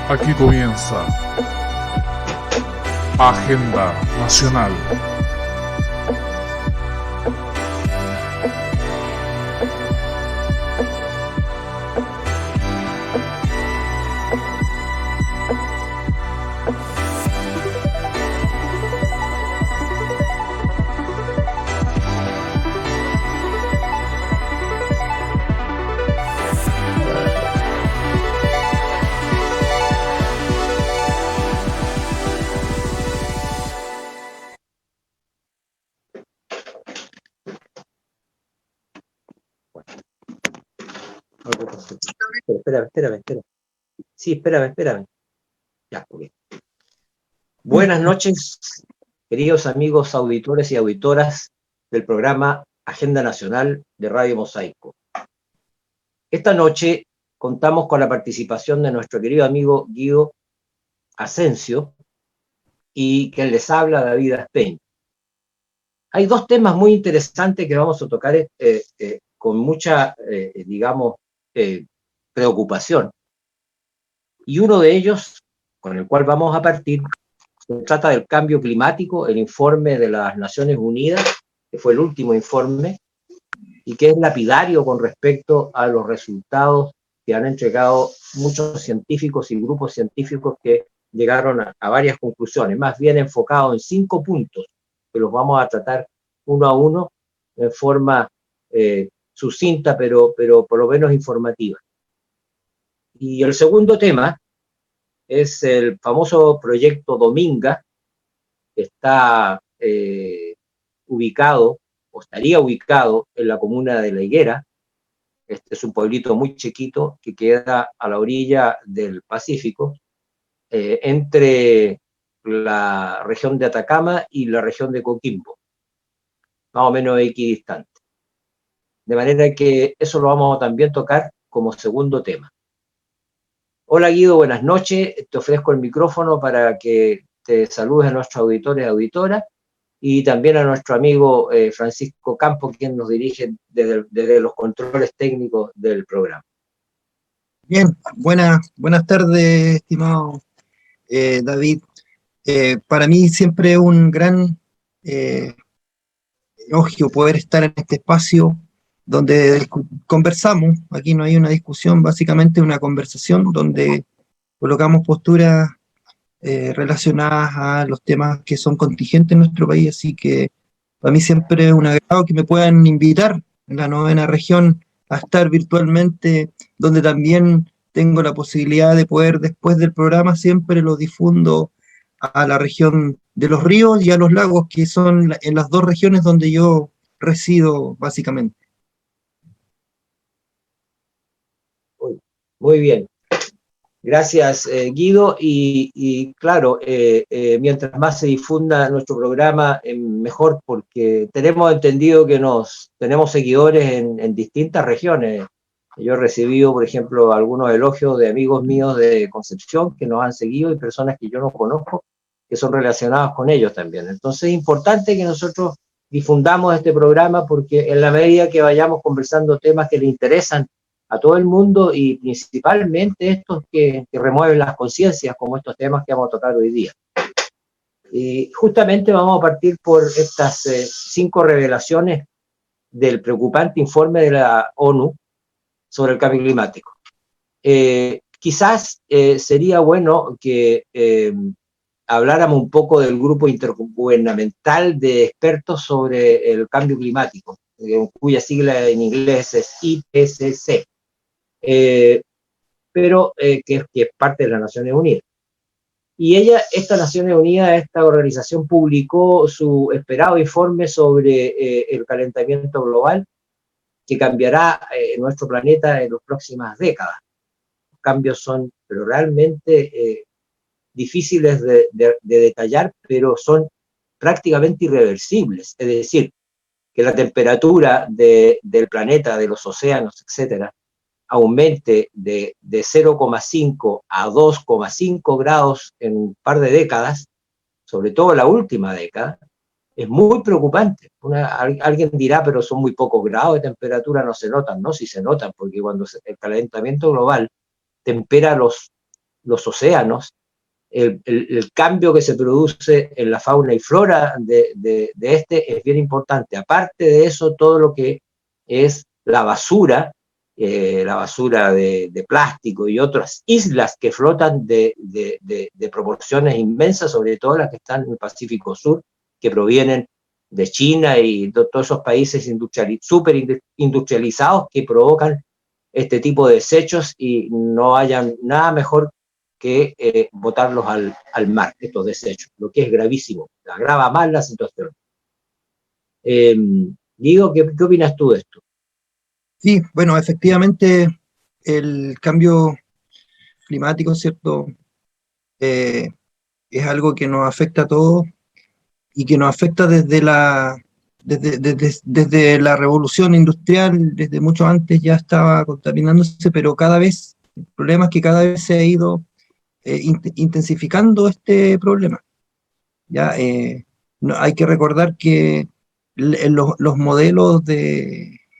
Aquí comienza Agenda Nacional. Espérame. Sí, espérame. Ya, ok. Buenas noches, queridos amigos auditores y auditoras del programa Agenda Nacional de Radio Mosaico. Esta noche contamos con la participación de nuestro querido amigo Guido Asensio y quien les habla, David Aspeñ. Hay dos temas muy interesantes que vamos a tocar con mucha, preocupación. Y uno de ellos, con el cual vamos a partir, se trata del cambio climático, el informe de las Naciones Unidas, que fue el último informe, y que es lapidario con respecto a los resultados que han entregado muchos científicos y grupos científicos que llegaron a varias conclusiones, más bien enfocado en 5 puntos, que los vamos a tratar uno a uno en forma sucinta, pero por lo menos informativa. Y el segundo tema es el famoso proyecto Dominga, que está ubicado, o estaría ubicado en la comuna de La Higuera. Este es un pueblito muy chiquito que queda a la orilla del Pacífico, entre la región de Atacama y la región de Coquimbo, más o menos equidistante. De manera que eso lo vamos a también tocar como segundo tema. Hola Guido, buenas noches. Te ofrezco el micrófono para que te saludes a nuestros auditores y auditoras, y también a nuestro amigo Francisco Campos, quien nos dirige desde los controles técnicos del programa. Bien, buenas tardes, estimado David. Para mí siempre es un gran elogio poder estar en este espacio donde conversamos. Aquí no hay una discusión, básicamente una conversación donde colocamos posturas relacionadas a los temas que son contingentes en nuestro país, así que para mí siempre es un agrado que me puedan invitar en la 9ª región a estar virtualmente, donde también tengo la posibilidad de poder, después del programa, siempre lo difundo a la región de los ríos y a los lagos, que son en las 2 regiones donde yo resido básicamente. Muy bien. Gracias, Guido, y claro, mientras más se difunda nuestro programa, mejor, porque tenemos entendido que tenemos seguidores en distintas regiones. Yo he recibido, por ejemplo, algunos elogios de amigos míos de Concepción que nos han seguido, y personas que yo no conozco que son relacionadas con ellos también. Entonces es importante que nosotros difundamos este programa, porque en la medida que vayamos conversando temas que le interesan a todo el mundo, y principalmente estos que remueven las conciencias, como estos temas que vamos a tocar hoy día. Y justamente vamos a partir por estas 5 revelaciones del preocupante informe de la ONU sobre el cambio climático. Quizás sería bueno que habláramos un poco del grupo intergubernamental de expertos sobre el cambio climático, cuya sigla en inglés es IPCC. Pero que es parte de las Naciones Unidas. Y esta Naciones Unidas, esta organización, publicó su esperado informe sobre el calentamiento global, que cambiará nuestro planeta en las próximas décadas. Los cambios son pero realmente difíciles de detallar, pero son prácticamente irreversibles. Es decir, que la temperatura del planeta, de los océanos, etcétera, aumente de 0,5 a 2,5 grados en un par de décadas, sobre todo la última década, es muy preocupante. Alguien dirá, pero son muy pocos grados de temperatura, no se notan. No, sí se notan, porque cuando el calentamiento global tempera los los océanos, el cambio que se produce en la fauna y flora de este es bien importante. Aparte de eso, todo lo que es la basura de plástico y otras islas que flotan de proporciones inmensas, sobre todo las que están en el Pacífico Sur, que provienen de China y de todos esos países súper industrializados que provocan este tipo de desechos, y no hayan nada mejor que botarlos al mar, estos desechos, lo que es gravísimo, agrava más la situación. Guido, ¿qué opinas tú de esto? Sí, bueno, efectivamente el cambio climático, ¿cierto? Es algo que nos afecta a todos y que nos afecta desde la revolución industrial, desde mucho antes ya estaba contaminándose, pero el problema es que cada vez se ha ido intensificando este problema. Ya, hay que recordar que los modelos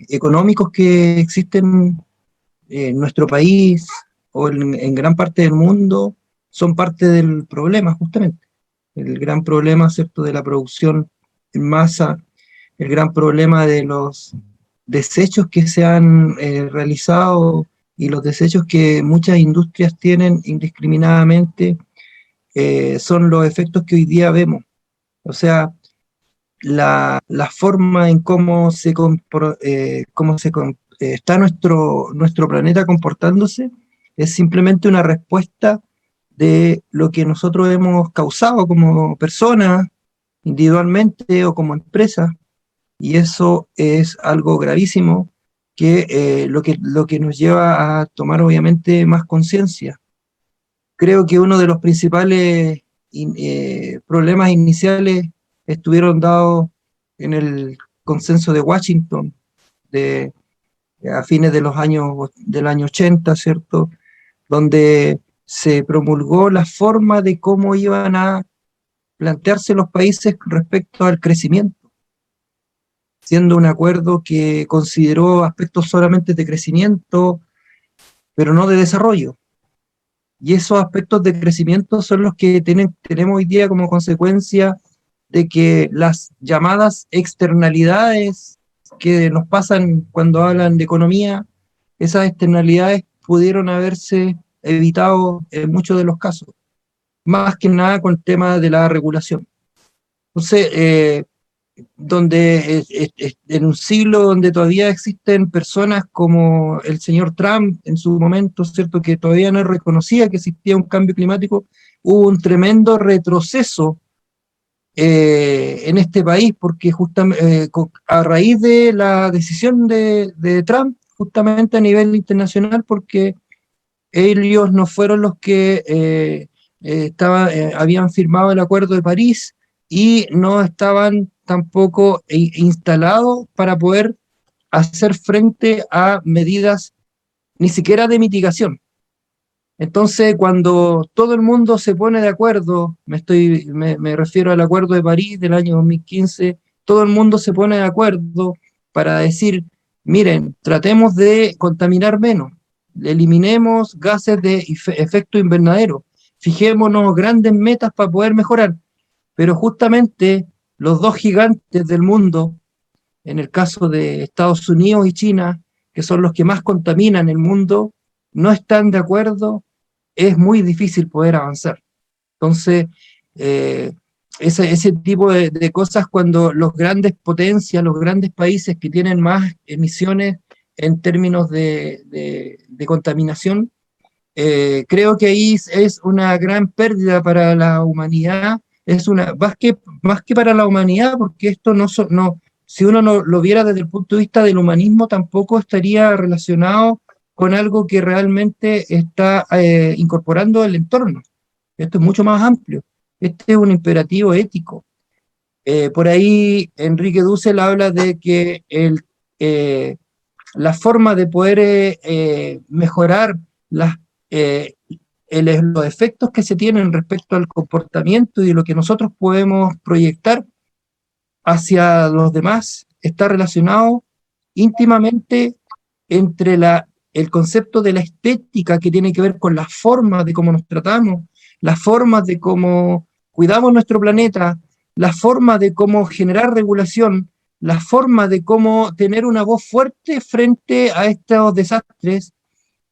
económicos que existen en nuestro país o en gran parte del mundo son parte del problema, justamente. El gran problema, ¿cierto?, de la producción en masa, el gran problema de los desechos que se han realizado y los desechos que muchas industrias tienen indiscriminadamente, son los efectos que hoy día vemos. O sea, la forma en cómo está nuestro planeta comportándose es simplemente una respuesta de lo que nosotros hemos causado como personas, individualmente o como empresa, y eso es algo gravísimo lo que nos lleva a tomar obviamente más conciencia. Creo que uno de los principales problemas iniciales estuvieron dados en el consenso de Washington a fines de del año 80, ¿cierto?, donde se promulgó la forma de cómo iban a plantearse los países respecto al crecimiento, siendo un acuerdo que consideró aspectos solamente de crecimiento, pero no de desarrollo. Y esos aspectos de crecimiento son los que tenemos hoy día como consecuencia de que las llamadas externalidades que nos pasan cuando hablan de economía, esas externalidades pudieron haberse evitado en muchos de los casos, más que nada con el tema de la regulación. Entonces, en un siglo donde todavía existen personas como el señor Trump en su momento, ¿cierto?, que todavía no reconocía que existía un cambio climático, hubo un tremendo retroceso en este país, porque justamente a raíz de la decisión de Trump, justamente a nivel internacional, porque ellos no fueron los que habían firmado el Acuerdo de París y no estaban tampoco instalados para poder hacer frente a medidas ni siquiera de mitigación. Entonces, cuando todo el mundo se pone de acuerdo, me refiero al Acuerdo de París del año 2015, todo el mundo se pone de acuerdo para decir, miren, tratemos de contaminar menos, eliminemos gases de efecto invernadero, fijémonos grandes metas para poder mejorar, pero justamente los dos gigantes del mundo, en el caso de Estados Unidos y China, que son los que más contaminan el mundo, no están de acuerdo, es muy difícil poder avanzar. Entonces, ese tipo de cosas, cuando los grandes potencias, los grandes países que tienen más emisiones en términos de contaminación, creo que ahí es una gran pérdida para la humanidad, más que para la humanidad, porque esto si uno no lo viera desde el punto de vista del humanismo, tampoco estaría relacionado con algo que realmente está incorporando el entorno. Esto es mucho más amplio. Este es un imperativo ético. Por ahí Enrique Dussel habla de que la forma de poder mejorar los efectos que se tienen respecto al comportamiento y de lo que nosotros podemos proyectar hacia los demás está relacionado íntimamente entre la el concepto de la estética que tiene que ver con las formas de cómo nos tratamos, las formas de cómo cuidamos nuestro planeta, la forma de cómo generar regulación, la forma de cómo tener una voz fuerte frente a estos desastres,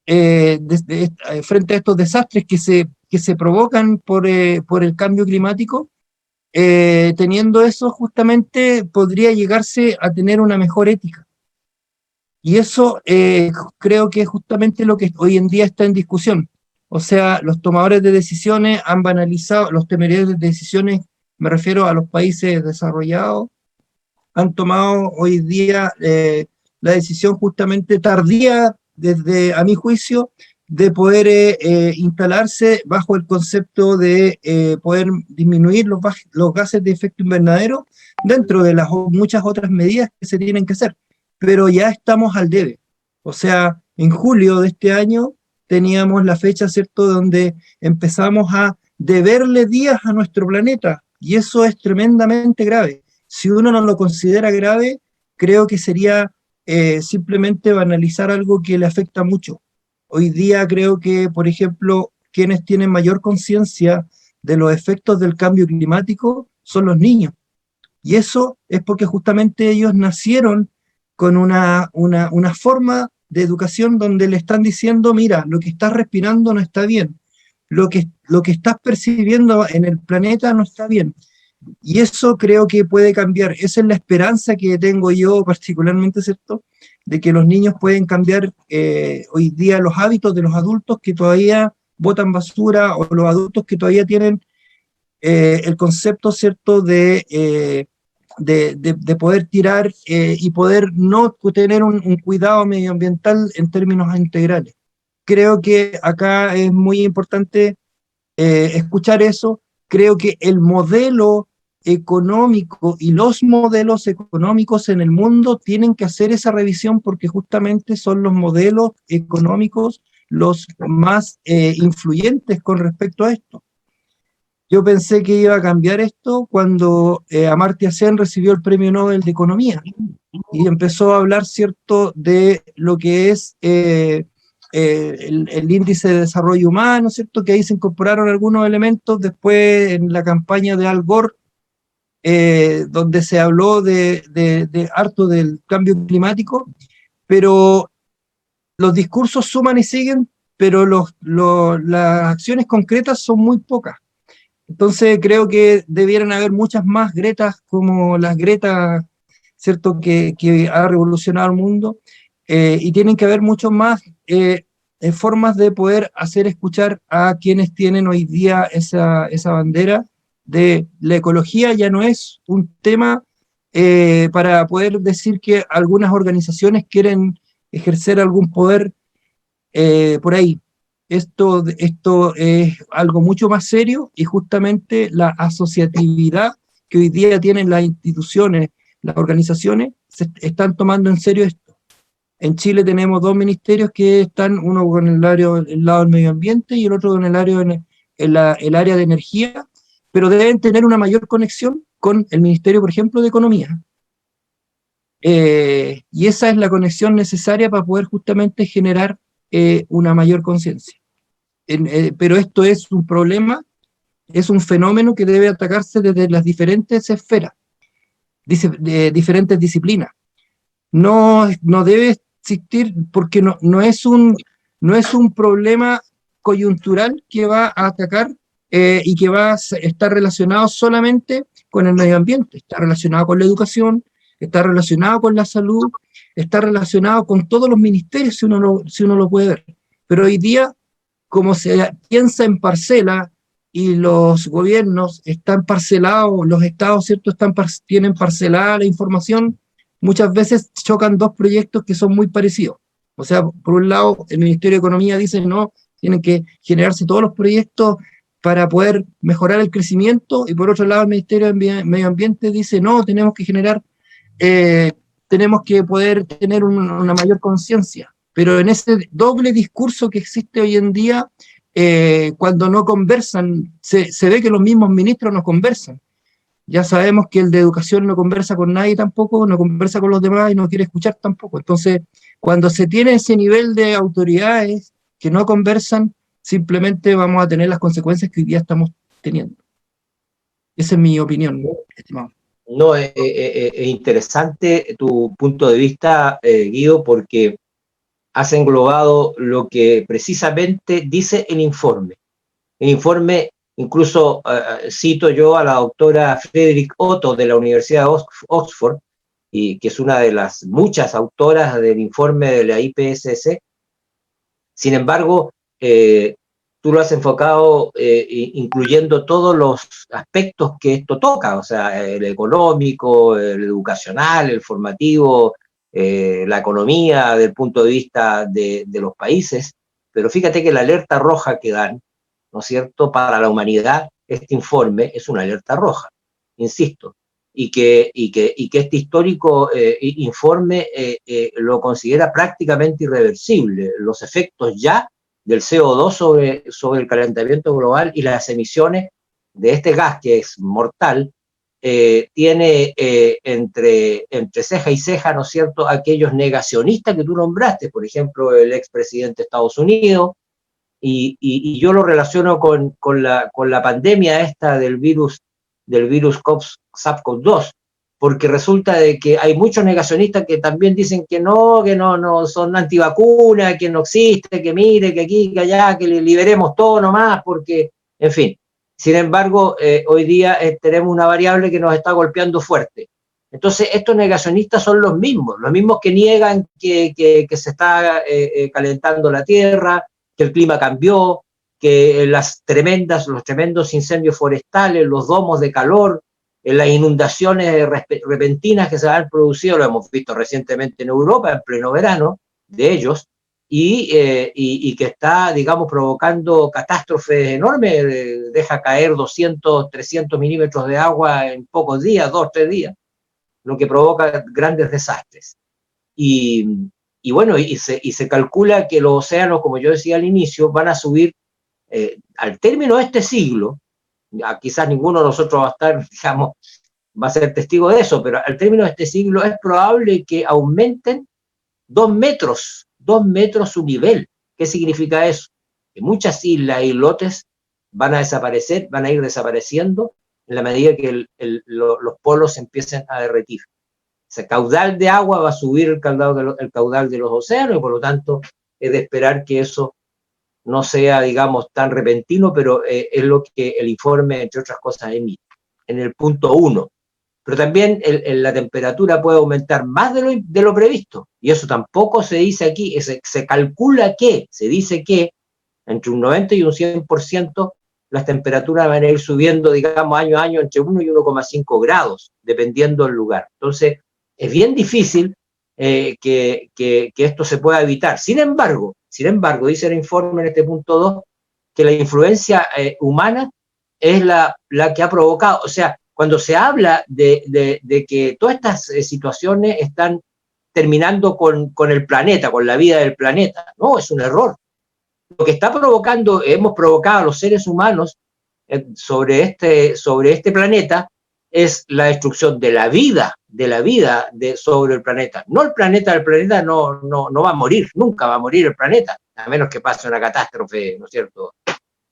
frente a estos desastres que se provocan por el cambio climático. Teniendo eso, justamente podría llegarse a tener una mejor ética. Y eso creo que es justamente lo que hoy en día está en discusión. O sea, los tomadores de decisiones han banalizado, los temerarios de decisiones, me refiero a los países desarrollados, han tomado hoy día la decisión justamente tardía, desde, a mi juicio, de poder instalarse bajo el concepto de poder disminuir los gases de efecto invernadero dentro de las muchas otras medidas que se tienen que hacer. Pero ya estamos al debe. O sea, en julio de este año teníamos la fecha, ¿cierto?, donde empezamos a deberle días a nuestro planeta, y eso es tremendamente grave. Si uno no lo considera grave, creo que sería simplemente banalizar algo que le afecta mucho. Hoy día creo que, por ejemplo, quienes tienen mayor conciencia de los efectos del cambio climático son los niños. Y eso es porque justamente ellos nacieron con una forma de educación donde le están diciendo, mira, lo que estás respirando no está bien, lo que estás percibiendo en el planeta no está bien. Y eso creo que puede cambiar. Esa es la esperanza que tengo yo particularmente, ¿cierto?, de que los niños pueden cambiar hoy día los hábitos de los adultos que todavía botan basura, o los adultos que todavía tienen el concepto, ¿cierto?, de poder tirar y poder no tener un cuidado medioambiental en términos integrales. Creo que acá es muy importante escuchar eso. Creo que el modelo económico y los modelos económicos en el mundo tienen que hacer esa revisión, porque justamente son los modelos económicos los más influyentes con respecto a esto. Yo pensé que iba a cambiar esto cuando Amartya Sen recibió el Premio Nobel de Economía y empezó a hablar, ¿cierto?, de lo que es el índice de desarrollo humano, ¿cierto?, que ahí se incorporaron algunos elementos después en la campaña de Al Gore, donde se habló de harto del cambio climático, pero los discursos suman y siguen, pero las acciones concretas son muy pocas. Entonces creo que debieran haber muchas más Gretas como las Greta, ¿cierto?, que ha revolucionado el mundo, y tienen que haber mucho más formas de poder hacer escuchar a quienes tienen hoy día esa bandera de la ecología. Ya no es un tema para poder decir que algunas organizaciones quieren ejercer algún poder por ahí. Esto es algo mucho más serio, y justamente la asociatividad que hoy día tienen las instituciones, las organizaciones, se están tomando en serio esto. En Chile tenemos dos ministerios que están, uno con el lado del medio ambiente y el otro con el área de energía, pero deben tener una mayor conexión con el Ministerio, por ejemplo, de Economía. Y esa es la conexión necesaria para poder justamente generar una mayor conciencia. Pero esto es un problema, es un fenómeno que debe atacarse desde las diferentes esferas, diferentes disciplinas. No debe existir, porque no es un problema coyuntural que va a atacar y que va a estar relacionado solamente con el medio ambiente. Está relacionado con la educación, está relacionado con la salud, está relacionado con todos los ministerios, si uno lo puede ver. Pero hoy día, como se piensa en parcela y los gobiernos están parcelados, los estados, ¿cierto?, tienen parcelada la información, muchas veces chocan dos proyectos que son muy parecidos. O sea, por un lado, el Ministerio de Economía dice, no, tienen que generarse todos los proyectos para poder mejorar el crecimiento, y por otro lado, el Ministerio de Medio Ambiente dice, no, tenemos que poder tener una mayor conciencia. Pero en ese doble discurso que existe hoy en día, cuando no conversan, se ve que los mismos ministros no conversan. Ya sabemos que el de educación no conversa con nadie tampoco, no conversa con los demás y no quiere escuchar tampoco. Entonces, Cuando se tiene ese nivel de autoridades que no conversan, simplemente vamos a tener las consecuencias que hoy día estamos teniendo. Esa es mi opinión, estimado. No, es interesante tu punto de vista, Guido, porque has englobado lo que precisamente dice el informe. El informe, incluso cito yo a la doctora Frederick Otto de la Universidad de Oxford, y que es una de las muchas autoras del informe de la IPCC. Sin embargo, tú lo has enfocado incluyendo todos los aspectos que esto toca, o sea, el económico, el educacional, el formativo, la economía, del punto de vista de los países. Pero fíjate que la alerta roja que dan, ¿no es cierto?, para la humanidad, este informe es una alerta roja, insisto, y que este histórico informe lo considera prácticamente irreversible. Los efectos ya del CO2 sobre el calentamiento global y las emisiones de este gas que es mortal, tiene entre ceja y ceja, ¿no es cierto?, aquellos negacionistas que tú nombraste, por ejemplo, el expresidente de Estados Unidos, y yo lo relaciono con la pandemia esta del virus SARS-CoV-2, porque resulta de que hay muchos negacionistas que también dicen que no son antivacunas, que no existe, que mire, que aquí, que allá, que liberemos todo nomás, porque, en fin. Sin embargo, hoy día tenemos una variable que nos está golpeando fuerte. Entonces, estos negacionistas son los mismos que niegan que se está calentando la Tierra, que el clima cambió, que los tremendos incendios forestales, los domos de calor, las inundaciones repentinas que se han producido, lo hemos visto recientemente en Europa, en pleno verano, de ellos, y que está, digamos, provocando catástrofes enormes, deja caer 200, 300 milímetros de agua en pocos días, 2, 3 días, lo que provoca grandes desastres. Y bueno, y se calcula que los océanos, como yo decía al inicio, van a subir al término de este siglo. Quizás ninguno de nosotros va a estar, digamos, va a ser testigo de eso, pero al término de este siglo es probable que aumenten 2 metros su nivel. ¿Qué significa eso? Que muchas islas e islotes van a desaparecer, van a ir desapareciendo en la medida que los polos empiecen a derretir. Ese caudal de agua va a subir el caudal de los océanos, y por lo tanto es de esperar que eso no sea, digamos, tan repentino, pero es lo que el informe, entre otras cosas, emite. En el punto 1. Pero también la temperatura puede aumentar más de lo previsto, y eso tampoco se dice aquí. Se calcula que, se dice que entre un 90 y un 100% las temperaturas van a ir subiendo, digamos, año a año entre 1 y 1,5 grados, dependiendo del lugar. Entonces, es bien difícil que esto se pueda evitar. Sin embargo, dice el informe en este punto 2, que la influencia humana es la que ha provocado, o sea, cuando se habla de que todas estas situaciones están terminando con el planeta, con la vida del planeta, no, es un error. Lo que está provocando, hemos provocado a los seres humanos sobre este planeta, es la destrucción de la vida sobre el planeta. No el planeta, no va a morir, nunca va a morir el planeta, a menos que pase una catástrofe, ¿no es cierto?,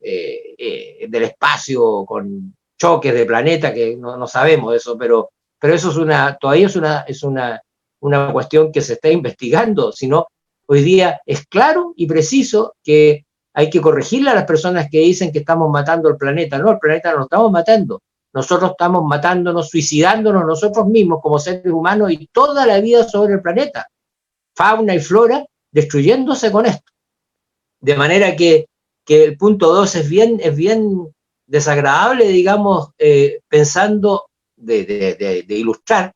del espacio con choques de planeta, que no sabemos eso, pero eso todavía es una cuestión que se está investigando. Sino, hoy día es claro y preciso que hay que corregirle a las personas que dicen que estamos matando el planeta. No, el planeta no lo estamos matando. Nosotros estamos matándonos, suicidándonos nosotros mismos como seres humanos y toda la vida sobre el planeta. Fauna y flora destruyéndose con esto. De manera que el punto 2 es bien desagradable, digamos, pensando de ilustrar,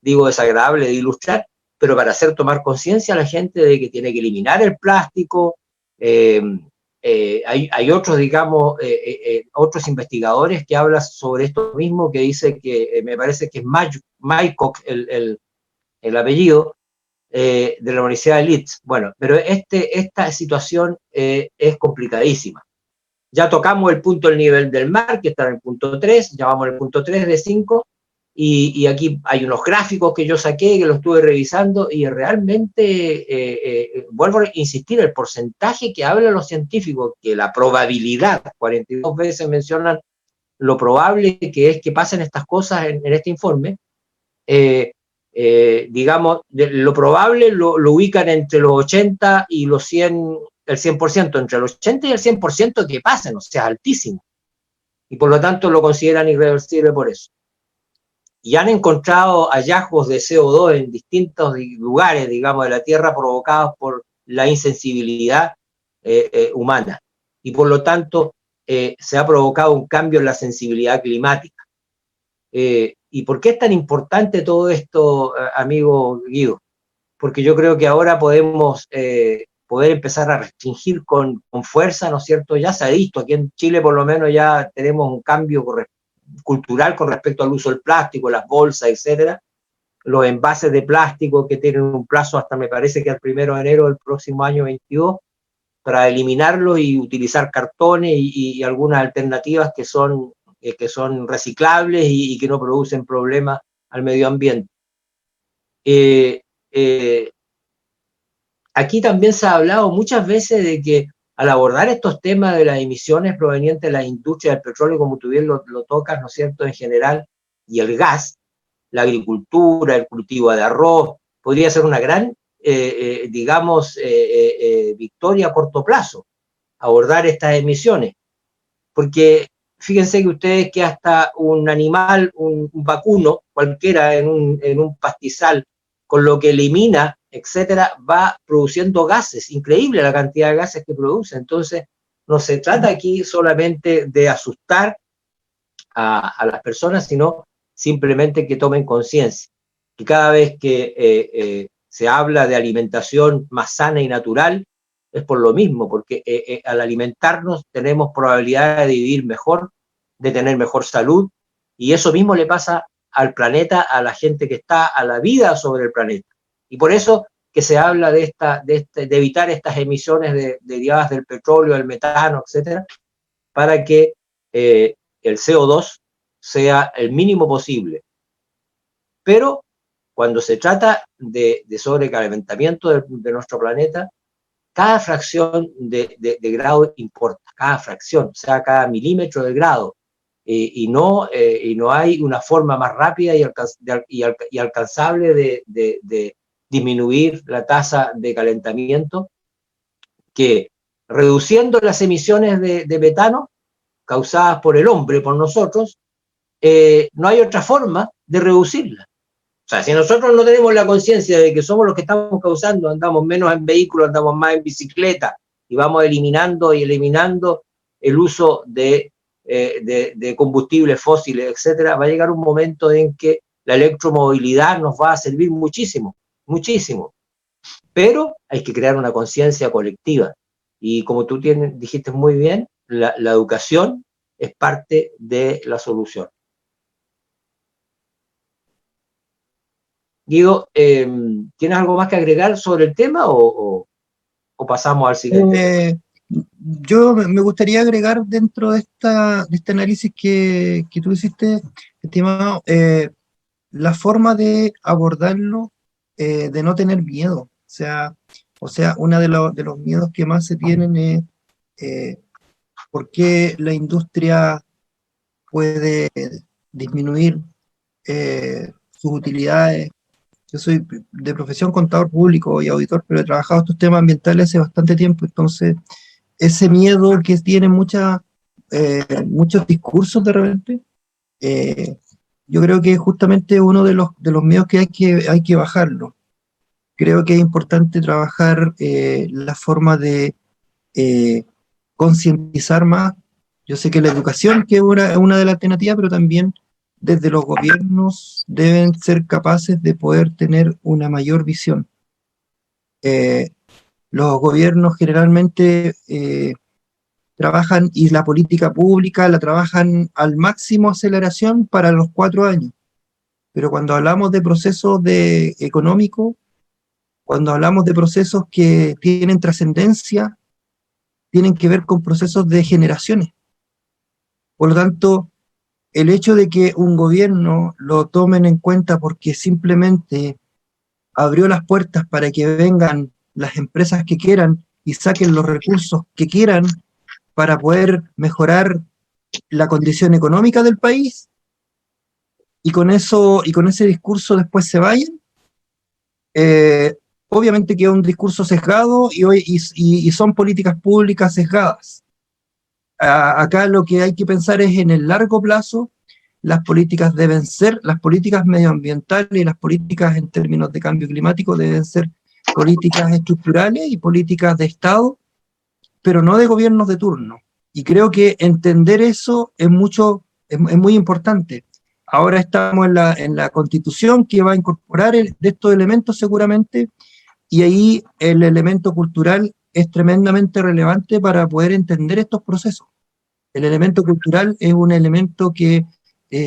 digo desagradable de ilustrar, pero para hacer tomar conciencia a la gente de que tiene que eliminar el plástico. Hay otros, digamos, otros investigadores que hablan sobre esto mismo, que dice que, me parece que es Mycock el apellido, de la Universidad de Leeds. Bueno, pero esta situación es complicadísima. Ya tocamos el punto del nivel del mar, que está en el punto 3, ya vamos al punto 3 de 5, y aquí hay unos gráficos que yo saqué, que los estuve revisando, y realmente, vuelvo a insistir, el porcentaje que hablan los científicos, que la probabilidad, 42 veces mencionan lo probable que es que pasen estas cosas en este informe, digamos, lo probable lo ubican entre los 80 y los 100, el 100%, entre el 80 y el 100% que pasen, o sea, altísimo. Y por lo tanto lo consideran irreversible por eso. Y han encontrado hallazgos de CO2 en distintos lugares, digamos, de la Tierra provocados por la insensibilidad humana. Y por lo tanto se ha provocado un cambio en la sensibilidad climática. ¿Y por qué es tan importante todo esto, amigo Guido? Porque yo creo que ahora podemos poder empezar a restringir con fuerza, ¿no es cierto? Ya se ha visto, aquí en Chile por lo menos ya tenemos un cambio cultural con respecto al uso del plástico, las bolsas, etcétera, los envases de plástico que tienen un plazo hasta, me parece que al 1 de enero del próximo año 22, para eliminarlos y utilizar cartones y algunas alternativas que son reciclables y que no producen problemas al medio ambiente. Aquí también se ha hablado muchas veces de que al abordar estos temas de las emisiones provenientes de la industria del petróleo, como tú bien lo tocas, ¿no es cierto?, en general, y el gas, la agricultura, el cultivo de arroz, podría ser una gran, digamos, victoria a corto plazo, abordar estas emisiones. Porque fíjense que ustedes que hasta un animal, un vacuno, cualquiera en un pastizal, con lo que elimina, etcétera, va produciendo gases, increíble la cantidad de gases que produce. Entonces, no se trata aquí solamente de asustar a las personas, sino simplemente que tomen conciencia. Que cada vez que se habla de alimentación más sana y natural, es por lo mismo, porque al alimentarnos tenemos probabilidad de vivir mejor, de tener mejor salud, y eso mismo le pasa al planeta, a la gente que está, a la vida sobre el planeta. Y por eso que se habla de evitar estas emisiones derivadas del petróleo, del metano, etcétera, para que el CO2 sea el mínimo posible. Pero cuando se trata de sobrecalentamiento de nuestro planeta, cada fracción de grado importa, cada fracción, o sea, cada milímetro de grado, y no hay una forma más rápida y alcanzable de disminuir la tasa de calentamiento que reduciendo las emisiones de metano causadas por el hombre, por nosotros, no hay otra forma de reducirla. O sea, si nosotros no tenemos la conciencia de que somos los que estamos causando, andamos menos en vehículos, andamos más en bicicleta, y vamos eliminando el uso de combustibles fósiles, etcétera, va a llegar un momento en que la electromovilidad nos va a servir muchísimo, muchísimo. Pero hay que crear una conciencia colectiva. Y como tú dijiste muy bien, la educación es parte de la solución. Guido, ¿tienes algo más que agregar sobre el tema o pasamos al siguiente? Yo me gustaría agregar dentro de este análisis que tú hiciste, estimado, la forma de abordarlo, de no tener miedo. O sea, uno de los miedos que más se tienen es por qué la industria puede disminuir sus utilidades. Yo soy de profesión contador público y auditor, pero he trabajado estos temas ambientales hace bastante tiempo, entonces ese miedo que tienen muchos discursos de repente, yo creo que es justamente uno de los miedos que hay que bajarlo. Creo que es importante trabajar la forma de concientizar más. Yo sé que la educación que es una de las alternativas, pero también desde los gobiernos deben ser capaces de poder tener una mayor visión. Los gobiernos generalmente trabajan, y la política pública la trabajan al máximo aceleración para los 4 años. Pero cuando hablamos de procesos económicos, cuando hablamos de procesos que tienen trascendencia, tienen que ver con procesos de generaciones. Por lo tanto, el hecho de que un gobierno lo tomen en cuenta porque simplemente abrió las puertas para que vengan las empresas que quieran y saquen los recursos que quieran para poder mejorar la condición económica del país, y con eso, y con ese discurso después se vayan, obviamente que es un discurso sesgado y son políticas públicas sesgadas. Acá lo que hay que pensar es en el largo plazo. Las políticas deben ser, las políticas medioambientales y las políticas en términos de cambio climático deben ser políticas estructurales y políticas de Estado, pero no de gobiernos de turno. Y creo que entender eso es muy importante. Ahora estamos en la Constitución, que va a incorporar de estos elementos seguramente, y ahí el elemento cultural es tremendamente relevante para poder entender estos procesos. El elemento cultural es un elemento que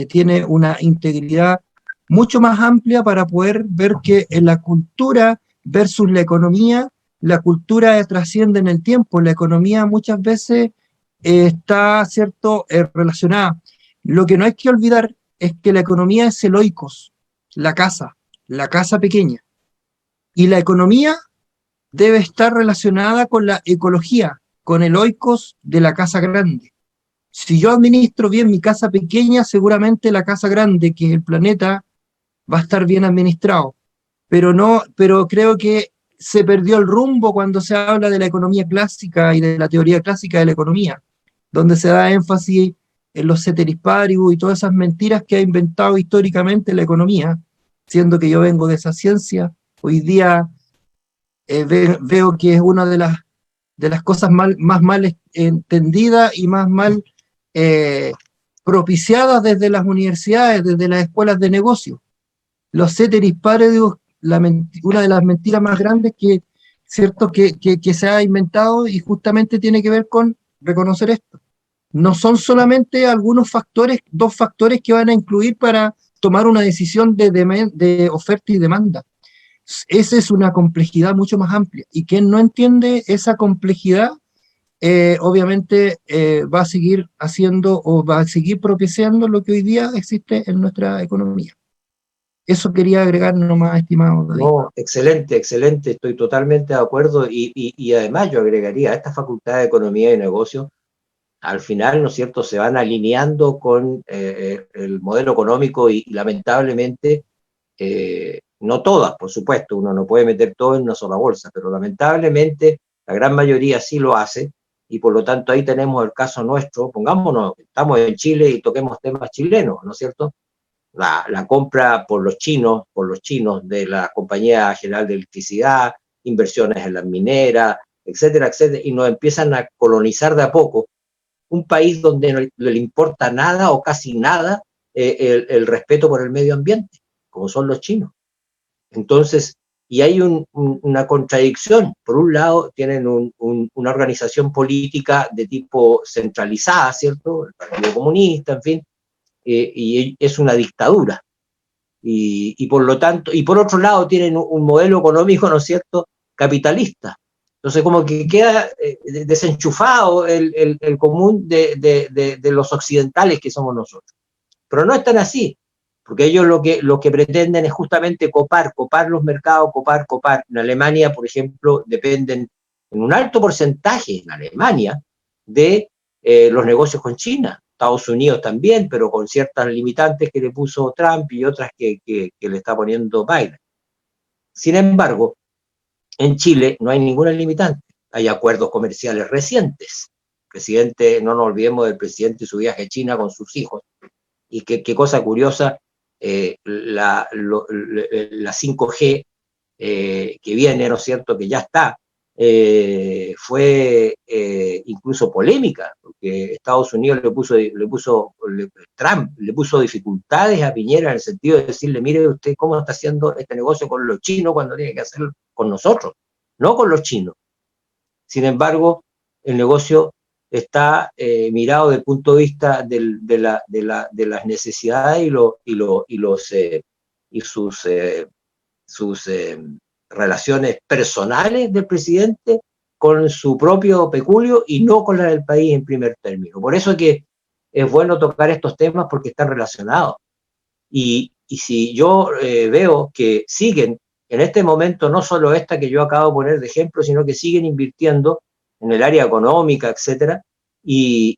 tiene una integridad mucho más amplia para poder ver que en la cultura versus la cultura trasciende en el tiempo, la economía muchas veces está, ¿cierto?, relacionada. Lo que no hay que olvidar es que la economía es el oikos, la casa pequeña, y la economía debe estar relacionada con la ecología, con el oikos de la casa grande. Si yo administro bien mi casa pequeña, seguramente la casa grande, que es el planeta, va a estar bien administrado. Pero creo que se perdió el rumbo cuando se habla de la economía clásica y de la teoría clásica de la economía, donde se da énfasis en los ceteris paribus y todas esas mentiras que ha inventado históricamente la economía, siendo que yo vengo de esa ciencia. Hoy día veo que es una de las cosas más mal entendidas y más mal propiciadas desde las universidades, desde las escuelas de negocio. Los ceteris paribus, una de las mentiras más grandes ¿cierto?, que se ha inventado, y justamente tiene que ver con reconocer esto. No son solamente algunos factores, dos factores que van a incluir para tomar una decisión de oferta y demanda. Esa es una complejidad mucho más amplia, y quien no entiende esa complejidad obviamente va a seguir haciendo o va a seguir propiciando lo que hoy día existe en nuestra economía. Eso quería agregar nomás, estimado David. No, excelente, excelente, estoy totalmente de acuerdo, y además yo agregaría, esta facultad de economía y negocio, al final, ¿no es cierto?, se van alineando con el modelo económico, y lamentablemente, no todas, por supuesto, uno no puede meter todo en una sola bolsa, pero lamentablemente la gran mayoría sí lo hace, y por lo tanto ahí tenemos el caso nuestro. Pongámonos, estamos en Chile y toquemos temas chilenos, ¿no es cierto? La compra por los chinos de la Compañía General de Electricidad, inversiones en las mineras, etcétera, etcétera, y nos empiezan a colonizar de a poco un país donde no le importa nada o casi nada el respeto por el medio ambiente, como son los chinos. Entonces, y hay una contradicción. Por un lado, tienen una organización política de tipo centralizada, ¿cierto?, el Partido Comunista, en fin, y es una dictadura. Y por lo tanto, y por otro lado tienen un modelo económico, ¿no es cierto?, capitalista. Entonces como que queda desenchufado el común de los occidentales que somos nosotros. Pero no es tan así, porque ellos lo que pretenden es justamente copar los mercados, copar. En Alemania, por ejemplo, dependen en un alto porcentaje, en Alemania, de los negocios con China. Estados Unidos también, pero con ciertas limitantes que le puso Trump y otras que le está poniendo Biden. Sin embargo, en Chile no hay ninguna limitante. Hay acuerdos comerciales recientes. Presidente, no nos olvidemos del presidente y su viaje a China con sus hijos. Y qué cosa curiosa, la 5G que viene, ¿no es cierto?, que ya está, fue incluso polémica, porque Estados Unidos Trump le puso dificultades a Piñera en el sentido de decirle: mire usted cómo está haciendo este negocio con los chinos cuando tiene que hacerlo con nosotros, no con los chinos. Sin embargo, el negocio está mirado desde el punto de vista de las necesidades y sus relaciones personales del presidente con su propio peculio, y no con la del país en primer término. Por eso es que es bueno tocar estos temas porque están relacionados. Y si yo veo que siguen en este momento, no solo esta que yo acabo de poner de ejemplo, sino que siguen invirtiendo en el área económica, etcétera, y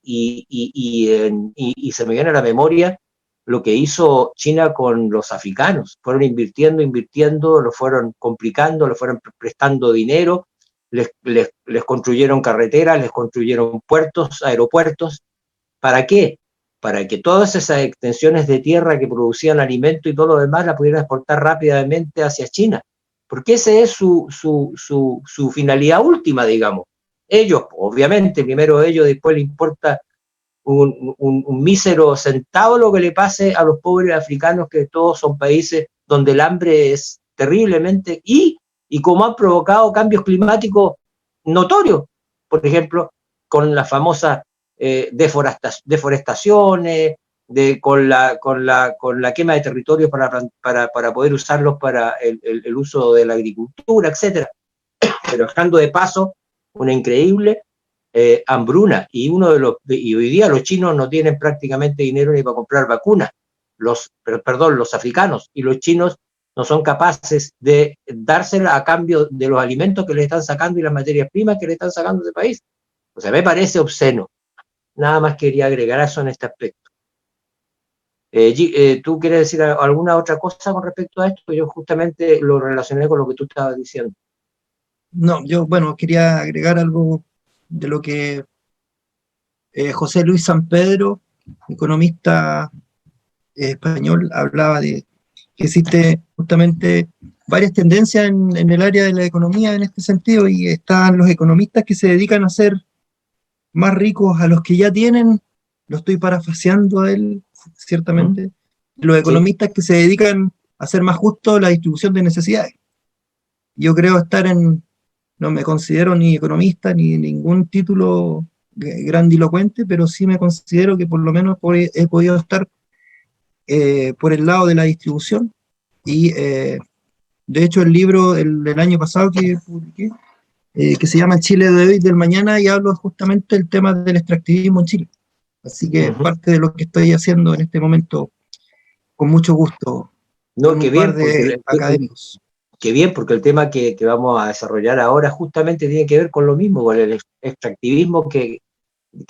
se me viene a la memoria lo que hizo China con los africanos. Fueron invirtiendo, lo fueron complicando, le fueron prestando dinero, les construyeron carreteras, les construyeron puertos, aeropuertos. ¿Para qué? Para que todas esas extensiones de tierra que producían alimento y todo lo demás la pudieran exportar rápidamente hacia China. Porque esa es su finalidad última, digamos. Ellos, obviamente, primero ellos, después le importa un mísero centavo lo que le pase a los pobres africanos, que todos son países donde el hambre es terriblemente, y como han provocado cambios climáticos notorios, por ejemplo, con las famosas deforestaciones, con la quema de territorios para poder usarlos para el uso de la agricultura, etcétera. Pero dejando de paso una increíble hambruna, y hoy día los chinos no tienen prácticamente dinero ni para comprar vacunas, los africanos, y los chinos no son capaces de dársela a cambio de los alimentos que les están sacando y las materias primas que le están sacando de país. O sea, me parece obsceno. Nada más quería agregar eso en este aspecto. ¿Tú quieres decir alguna otra cosa con respecto a esto? Yo justamente lo relacioné con lo que tú estabas diciendo. No, yo, bueno, quería agregar algo de lo que José Luis San Pedro, economista español, hablaba de que existe justamente varias tendencias en el área de la economía en este sentido, y están los economistas que se dedican a hacer más ricos a los que ya tienen, lo estoy parafraseando a él, ciertamente, los economistas que se dedican a hacer más justo la distribución de necesidades. Yo creo estar no me considero ni economista ni ningún título grandilocuente, pero sí me considero que por lo menos he podido estar por el lado de la distribución, y de hecho el libro del año pasado que publiqué, que se llama Chile de hoy y del mañana, y hablo justamente del tema del extractivismo en Chile. Así que parte de lo que estoy haciendo en este momento, con mucho gusto, no, qué bien, académicos. Qué bien, porque el tema que vamos a desarrollar ahora justamente tiene que ver con lo mismo, con el extractivismo que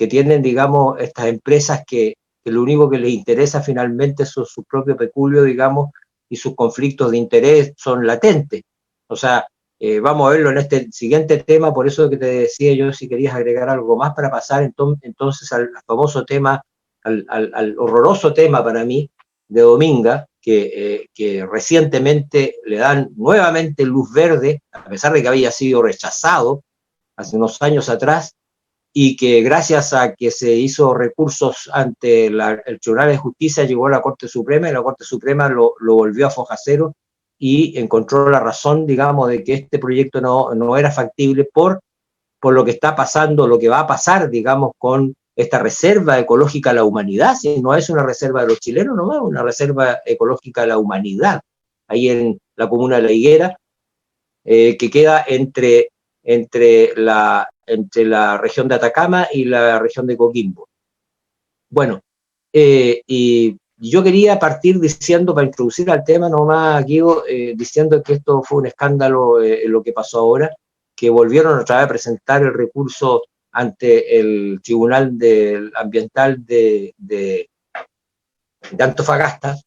tienen, digamos, estas empresas que lo único que les interesa finalmente son su propio peculio, digamos, y sus conflictos de interés son latentes. O sea, vamos a verlo en este siguiente tema, por eso que te decía yo si querías agregar algo más para pasar entonces al famoso tema, al horroroso tema para mí de Dominga, que recientemente le dan nuevamente luz verde, a pesar de que había sido rechazado hace unos años atrás, y que gracias a que se hizo recursos ante el Tribunal de Justicia llegó a la Corte Suprema, y la Corte Suprema lo volvió a foja cero y encontró la razón, digamos, de que este proyecto no era factible por lo que está pasando, lo que va a pasar, digamos, con esta reserva ecológica a la humanidad. Si no es una reserva de los chilenos, no es una reserva ecológica a la humanidad, ahí en la comuna de La Higuera, que queda entre la región de Atacama y la región de Coquimbo. Bueno, y yo quería partir diciendo, para introducir al tema nomás, Guido, diciendo que esto fue un escándalo lo que pasó ahora, que volvieron otra vez a presentar el recurso ante el Tribunal Ambiental de Antofagasta,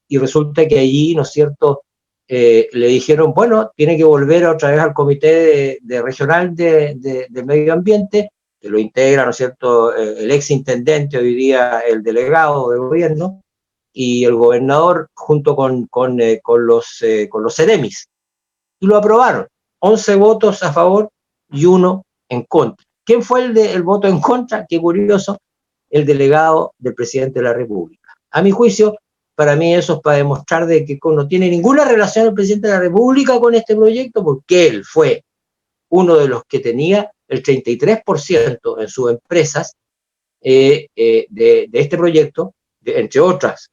y resulta que allí, ¿no es cierto?, le dijeron, bueno, tiene que volver otra vez al Comité Regional de Medio Ambiente, que lo integra, ¿no es cierto?, el ex intendente, hoy día el delegado de gobierno, y el gobernador junto con los CEREMIS, y lo aprobaron, 11 votos a favor y 1 en contra. ¿Quién fue el voto en contra? Qué curioso, el delegado del presidente de la República. A mi juicio, para mí eso es para demostrar de que no tiene ninguna relación el presidente de la República con este proyecto, porque él fue uno de los que tenía el 33% en sus empresas de este proyecto, entre otras,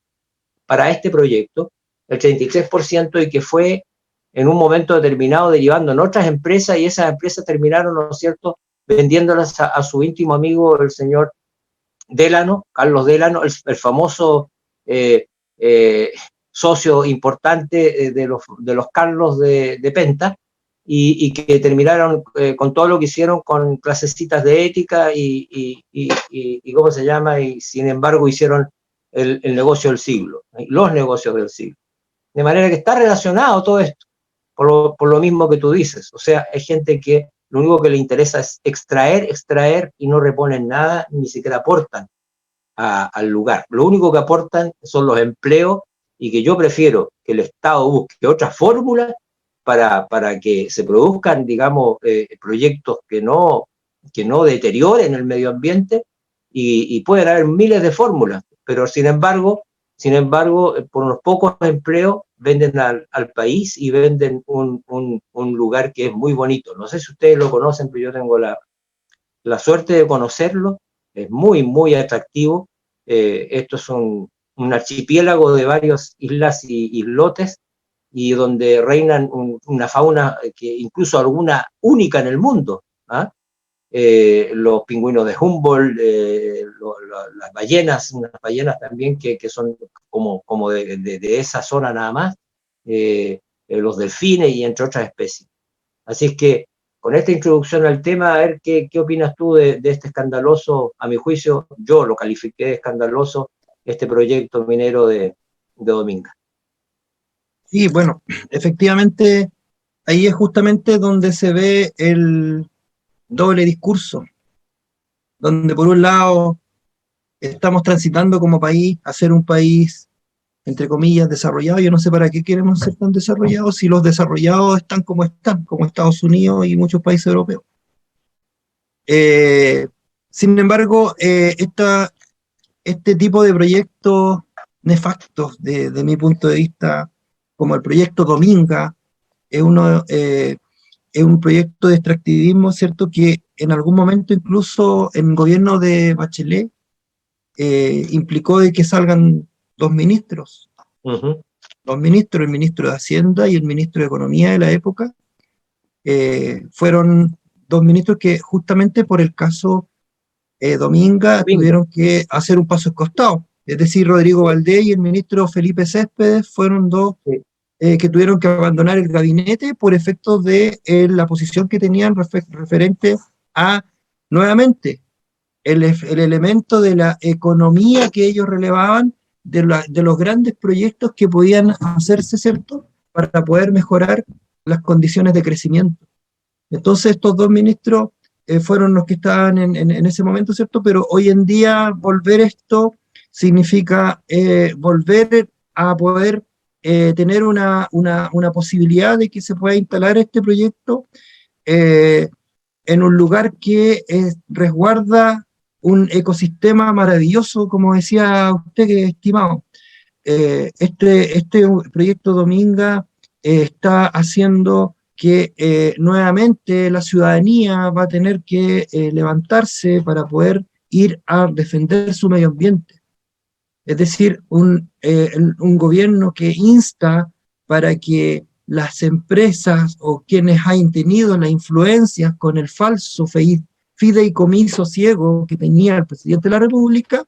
para este proyecto, el 33%, y que fue en un momento determinado derivando en otras empresas, y esas empresas terminaron, ¿no es cierto?, vendiéndolas a su íntimo amigo, el señor Delano, Carlos Delano, el famoso socio importante de los Carlos de Penta, y que terminaron con todo lo que hicieron con clasecitas de ética y ¿cómo se llama? Y sin embargo hicieron el negocio del siglo, los negocios del siglo. De manera que está relacionado todo esto, por lo mismo que tú dices. O sea, hay gente que lo único que le interesa es extraer y no reponen nada, ni siquiera aportan al lugar. Lo único que aportan son los empleos, y que yo prefiero que el Estado busque otras fórmulas para que se produzcan, digamos, proyectos que no deterioren el medio ambiente, y pueden haber miles de fórmulas, pero sin embargo, por unos pocos empleos venden al país y venden un lugar que es muy bonito. No sé si ustedes lo conocen, pero yo tengo la suerte de conocerlo. Es muy, muy atractivo. Esto es un archipiélago de varias islas y islotes, y donde reinan una fauna que incluso alguna única en el mundo. ¿Ah? Los pingüinos de Humboldt, las ballenas, unas ballenas también que son como de esa zona nada más, los delfines y entre otras especies. Así es que con esta introducción al tema, a ver qué opinas tú de este escandaloso, a mi juicio, yo lo califiqué de escandaloso, este proyecto minero de Dominga. Sí, bueno, efectivamente, ahí es justamente donde se ve el doble discurso, donde por un lado estamos transitando como país a ser un país, entre comillas, desarrollado. Yo no sé para qué queremos ser tan desarrollados si los desarrollados están, como Estados Unidos y muchos países europeos. Sin embargo, este tipo de proyectos nefastos, de mi punto de vista, como el proyecto Dominga, es un proyecto de extractivismo, ¿cierto?, que en algún momento, incluso en el gobierno de Bachelet, implicó de que salgan dos ministros. Dos ministros, el ministro de Hacienda y el ministro de Economía de la época, fueron dos ministros que justamente por el caso Dominga tuvieron que hacer un paso al costado. Es decir, Rodrigo Valdés y el ministro Felipe Céspedes fueron dos que tuvieron que abandonar el gabinete por efectos de la posición que tenían referente a, nuevamente, el elemento de la economía que ellos relevaban, de los grandes proyectos que podían hacerse, ¿cierto?, para poder mejorar las condiciones de crecimiento. Entonces estos dos ministros fueron los que estaban en ese momento, ¿cierto? Pero hoy en día volver esto significa volver a poder tener una posibilidad de que se pueda instalar este proyecto en un lugar que resguarda un ecosistema maravilloso, como decía usted, estimado. Este proyecto Dominga está haciendo que nuevamente la ciudadanía va a tener que levantarse para poder ir a defender su medio ambiente. Es decir, un gobierno que insta para que las empresas o quienes hayan tenido la influencia con el falso fideicomiso ciego que tenía el presidente de la República,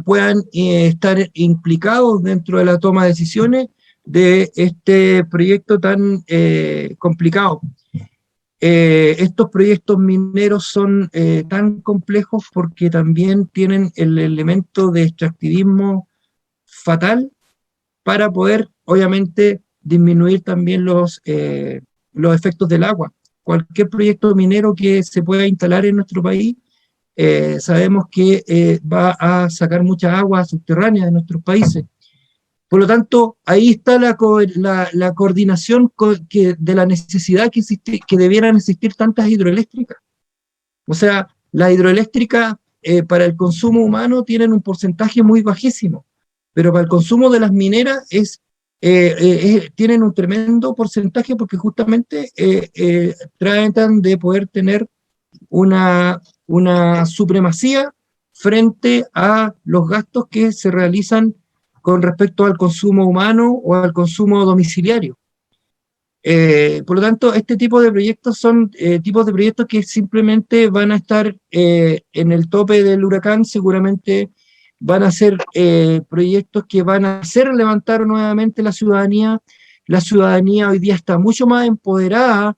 puedan estar implicados dentro de la toma de decisiones de este proyecto tan complicado. Estos proyectos mineros son tan complejos porque también tienen el elemento de extractivismo fatal para poder, obviamente, disminuir también los efectos del agua. Cualquier proyecto minero que se pueda instalar en nuestro país, sabemos que va a sacar mucha agua subterránea de nuestros países. Por lo tanto, ahí está la coordinación de la necesidad que debieran existir tantas hidroeléctricas. O sea, las hidroeléctricas para el consumo humano tienen un porcentaje muy bajísimo, pero para el consumo de las mineras tienen un tremendo porcentaje porque justamente tratan de poder tener una supremacía frente a los gastos que se realizan con respecto al consumo humano o al consumo domiciliario. Por lo tanto, este tipo de proyectos son tipos de proyectos que simplemente van a estar en el tope del huracán, seguramente van a ser proyectos que van a hacer levantar nuevamente la ciudadanía. La ciudadanía hoy día está mucho más empoderada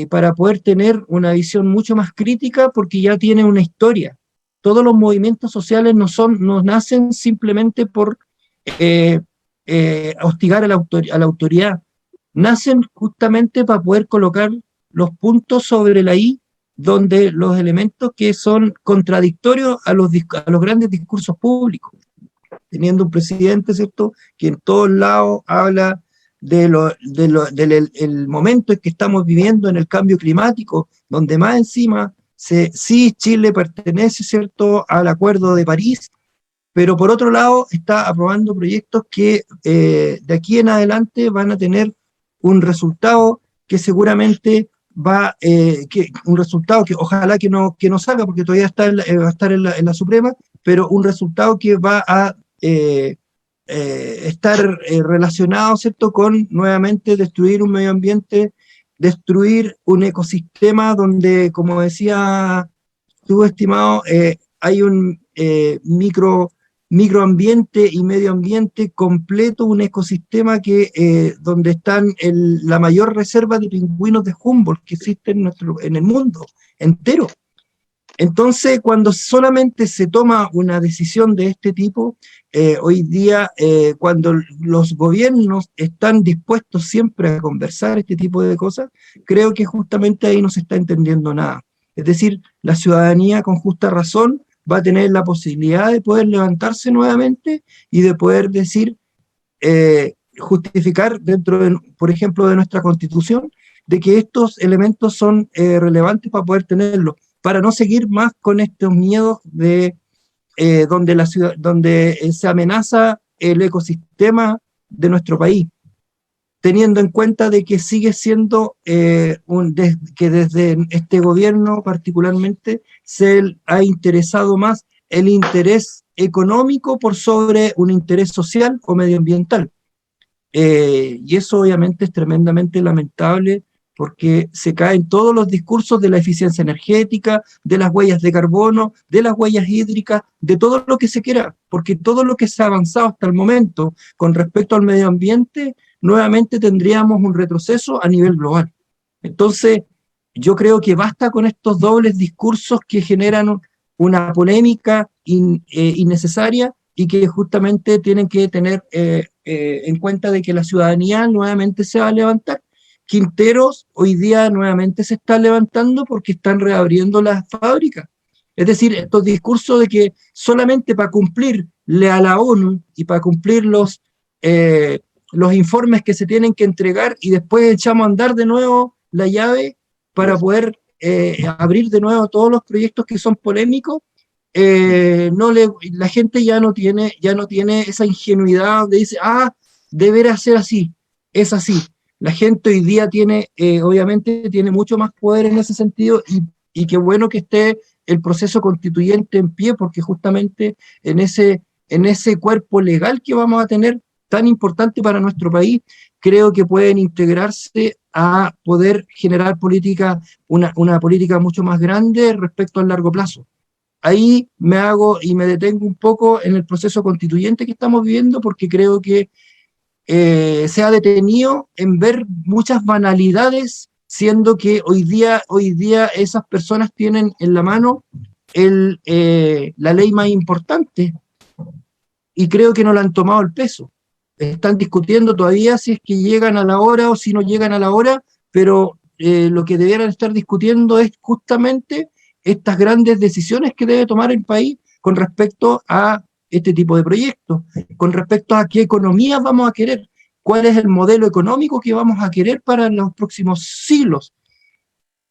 para poder tener una visión mucho más crítica porque ya tiene una historia. Todos los movimientos sociales no nacen simplemente por hostigar a la autoridad, nacen justamente para poder colocar los puntos sobre la I, donde los elementos que son contradictorios a los grandes discursos públicos, teniendo un presidente, ¿cierto?, que en todos lados habla del el momento en que estamos viviendo en el cambio climático, donde más encima, sí, Chile pertenece, ¿cierto?, al Acuerdo de París, pero por otro lado está aprobando proyectos que de aquí en adelante van a tener un resultado que seguramente un resultado que ojalá que no salga, porque todavía va a estar en la Suprema, pero un resultado que va a estar relacionado, ¿cierto?, con nuevamente destruir un medio ambiente, destruir un ecosistema donde, como decía tu estimado, hay un microambiente y medio ambiente completo, un ecosistema que donde están la mayor reserva de pingüinos de Humboldt que existe en el mundo entero. Entonces, cuando solamente se toma una decisión de este tipo, hoy día, cuando los gobiernos están dispuestos siempre a conversar este tipo de cosas, creo que justamente ahí no se está entendiendo nada. Es decir, la ciudadanía con justa razón va a tener la posibilidad de poder levantarse nuevamente y de poder decir, justificar dentro, por ejemplo, de nuestra Constitución, de que estos elementos son relevantes para poder tenerlo, para no seguir más con estos miedos de donde se amenaza el ecosistema de nuestro país, teniendo en cuenta de que sigue siendo que desde este gobierno particularmente se ha interesado más el interés económico por sobre un interés social o medioambiental. Y eso obviamente es tremendamente lamentable porque se caen todos los discursos de la eficiencia energética, de las huellas de carbono, de las huellas hídricas, de todo lo que se quiera, porque todo lo que se ha avanzado hasta el momento con respecto al medio ambiente, nuevamente tendríamos un retroceso a nivel global. Entonces, yo creo que basta con estos dobles discursos que generan una polémica innecesaria y que justamente tienen que tener en cuenta de que la ciudadanía nuevamente se va a levantar. Quinteros hoy día nuevamente se está levantando porque están reabriendo las fábricas. Es decir, estos discursos de que solamente para cumplirle a la ONU y para cumplir los informes que se tienen que entregar y después echamos a andar de nuevo la llave para poder abrir de nuevo todos los proyectos que son polémicos, la gente ya no tiene esa ingenuidad de dice, deberá ser así, es así. La gente hoy día obviamente tiene mucho más poder en ese sentido y qué bueno que esté el proceso constituyente en pie porque justamente en ese cuerpo legal que vamos a tener tan importante para nuestro país, creo que pueden integrarse a poder generar una política mucho más grande respecto al largo plazo. Ahí me detengo un poco en el proceso constituyente que estamos viviendo porque creo que se ha detenido en ver muchas banalidades, siendo que hoy día esas personas tienen en la mano la ley más importante y creo que no le han tomado el peso. Están discutiendo todavía si es que llegan a la hora o si no llegan a la hora, pero lo que debieran estar discutiendo es justamente estas grandes decisiones que debe tomar el país con respecto a este tipo de proyectos, con respecto a qué economía vamos a querer, cuál es el modelo económico que vamos a querer para los próximos siglos.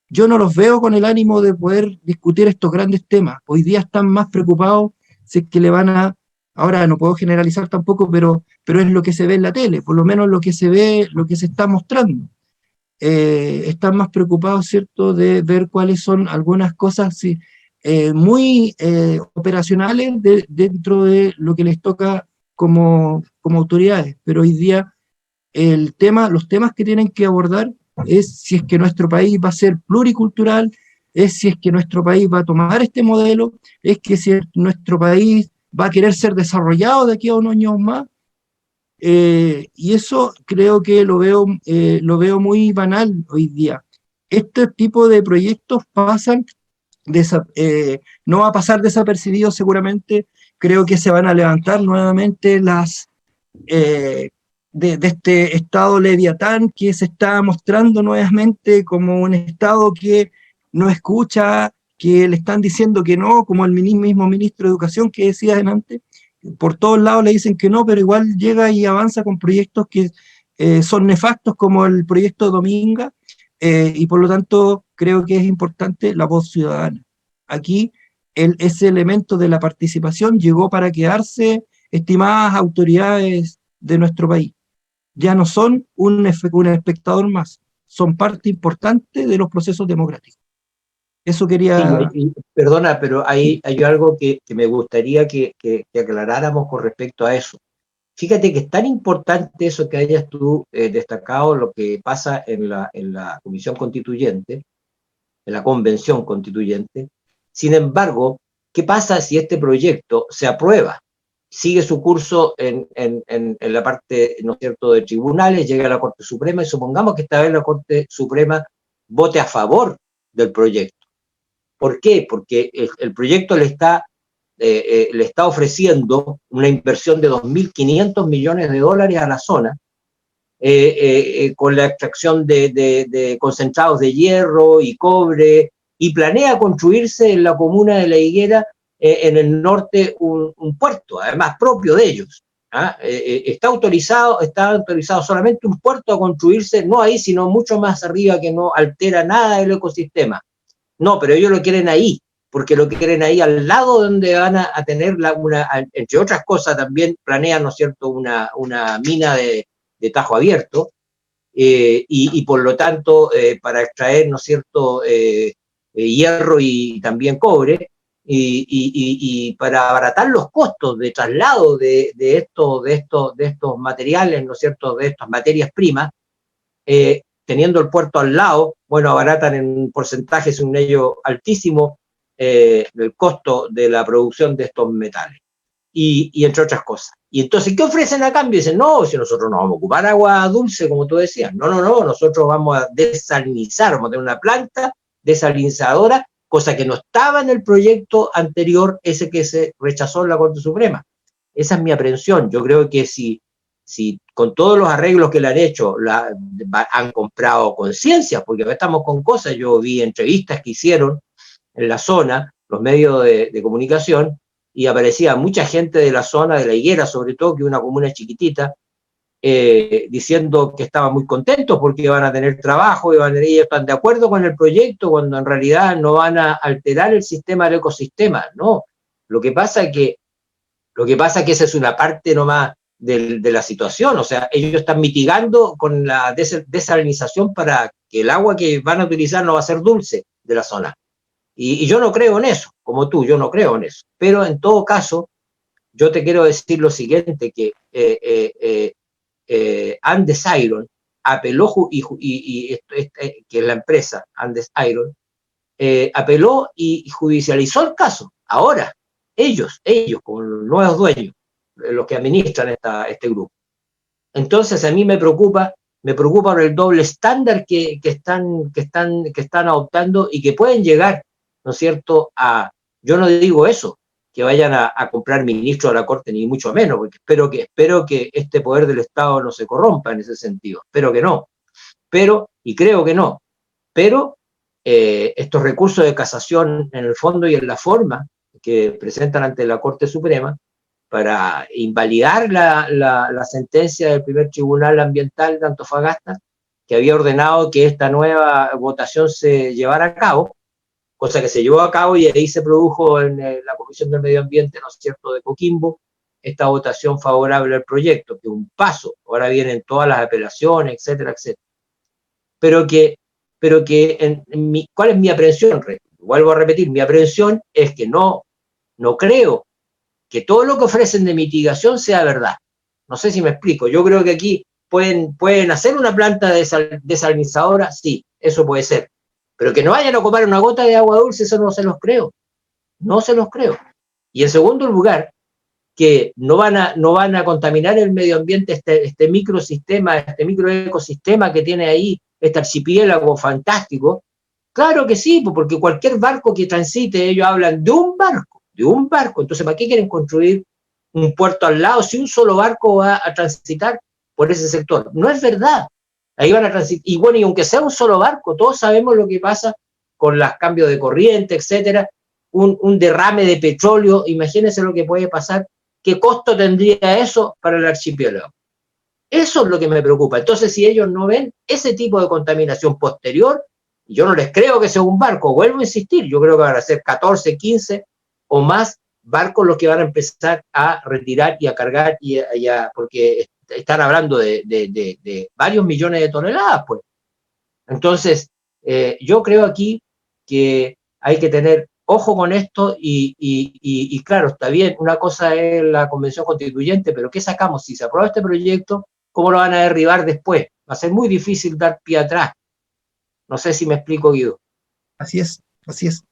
Yo no los veo con el ánimo de poder discutir estos grandes temas. Hoy día están más preocupados si es que le van a... Ahora no puedo generalizar tampoco, pero es lo que se ve en la tele, por lo menos lo que se ve, lo que se está mostrando. Están más preocupados, ¿cierto?, de ver cuáles son algunas cosas muy operacionales dentro de lo que les toca como autoridades, pero hoy día los temas que tienen que abordar es si es que nuestro país va a ser pluricultural, es si es que nuestro país va a tomar este modelo, es que si nuestro país va a querer ser desarrollado de aquí a unos años más. Y eso creo que lo veo muy banal hoy día. Este tipo de proyectos no va a pasar desapercibidos seguramente. Creo que se van a levantar nuevamente de este estado leviatán que se está mostrando nuevamente como un estado que no escucha, que le están diciendo que no, como el mismo ministro de Educación que decía adelante. Por todos lados le dicen que no, pero igual llega y avanza con proyectos que son nefastos, como el proyecto Dominga, y por lo tanto creo que es importante la voz ciudadana. Aquí ese elemento de la participación llegó para quedarse, estimadas autoridades de nuestro país. Ya no son un espectador más, son parte importante de los procesos democráticos. Eso quería... Sí, perdona, pero hay algo que me gustaría que aclaráramos con respecto a eso. Fíjate que es tan importante eso que hayas tú destacado lo que pasa en la Comisión Constituyente, en la Convención Constituyente. Sin embargo, ¿qué pasa si este proyecto se aprueba? Sigue su curso en la parte, ¿no es cierto?, de tribunales, llega a la Corte Suprema y supongamos que esta vez la Corte Suprema vote a favor del proyecto. ¿Por qué? Porque el proyecto le está ofreciendo una inversión de 2.500 millones de dólares a la zona, con la extracción de concentrados de hierro y cobre, y planea construirse en la comuna de La Higuera, en el norte, un puerto, además propio de ellos. Está autorizado solamente un puerto a construirse, no ahí, sino mucho más arriba, que no altera nada el ecosistema. No, pero ellos lo quieren ahí, porque lo quieren ahí al lado donde van a tener entre otras cosas también planean, ¿no es cierto?, una mina de tajo abierto, y por lo tanto para extraer, ¿no es cierto?, hierro y también cobre, y para abaratar los costos de traslado de estos materiales, ¿no es cierto?, de estas materias primas, teniendo el puerto al lado, bueno, abaratan en porcentajes un ello altísimo el costo de la producción de estos metales, y entre otras cosas. Y entonces, ¿qué ofrecen a cambio? Dicen, no, si nosotros no vamos a ocupar agua dulce, como tú decías, no, nosotros vamos a desalinizar, vamos a tener una planta desalinizadora, cosa que no estaba en el proyecto anterior, ese que se rechazó en la Corte Suprema. Esa es mi aprehensión. Yo creo que si con todos los arreglos que le han hecho, han comprado conciencia, porque acá estamos con cosas. Yo vi entrevistas que hicieron en la zona, los medios de comunicación, y aparecía mucha gente de la zona de La Higuera, sobre todo, que es una comuna chiquitita, diciendo que estaban muy contentos porque van a tener trabajo, y ellos están de acuerdo con el proyecto, cuando en realidad no van a alterar el sistema del ecosistema, no. Lo que pasa es que esa es una parte nomás de la situación. O sea, ellos están mitigando con la desalinización para que el agua que van a utilizar no va a ser dulce de la zona. Y yo no creo en eso, como tú, yo no creo en eso. Pero en todo caso, yo te quiero decir lo siguiente, que Andes Iron apeló, que es la empresa Andes Iron, apeló y judicializó el caso. Ahora, ellos como los nuevos dueños, los que administran este grupo. Entonces a mí me preocupa por el doble estándar que están adoptando, y que pueden llegar, ¿no es cierto?, yo no digo eso, que vayan a comprar ministros a la Corte, ni mucho menos, porque espero que este poder del Estado no se corrompa en ese sentido, espero que no, y creo que no, pero estos recursos de casación en el fondo y en la forma que presentan ante la Corte Suprema para invalidar la sentencia del primer tribunal ambiental de Antofagasta, que había ordenado que esta nueva votación se llevara a cabo, cosa que se llevó a cabo, y ahí se produjo en la Comisión del Medio Ambiente, ¿no es cierto?, de Coquimbo, esta votación favorable al proyecto, que es un paso. Ahora vienen todas las apelaciones, etcétera, etcétera. Pero ¿cuál es mi aprehensión? Vuelvo a repetir, mi aprehensión es que no creo que todo lo que ofrecen de mitigación sea verdad. No sé si me explico. Yo creo que aquí pueden hacer una planta desalinizadora, sí, eso puede ser. Pero que no vayan a ocupar una gota de agua dulce, eso no se los creo. No se los creo. Y en segundo lugar, que no van a contaminar el medio ambiente, este microsistema, este microecosistema que tiene ahí, este archipiélago fantástico. Claro que sí, porque cualquier barco que transite, ellos hablan de un barco. Entonces, ¿para qué quieren construir un puerto al lado si un solo barco va a transitar por ese sector? No es verdad. Ahí van a transitar. Y bueno, y aunque sea un solo barco, todos sabemos lo que pasa con los cambios de corriente, etcétera. Un derrame de petróleo, imagínense lo que puede pasar. ¿Qué costo tendría eso para el archipiélago? Eso es lo que me preocupa. Entonces, si ellos no ven ese tipo de contaminación posterior, yo no les creo que sea un barco, vuelvo a insistir, yo creo que van a ser 14, 15 o más barcos los que van a empezar a retirar y a cargar, porque están hablando de varios millones de toneladas, pues. Entonces, yo creo aquí que hay que tener ojo con esto y claro, está bien, una cosa es la convención constituyente, pero ¿qué sacamos? Si se aprueba este proyecto, ¿cómo lo van a derribar después? Va a ser muy difícil dar pie atrás. No sé si me explico, Guido. Así es, así es.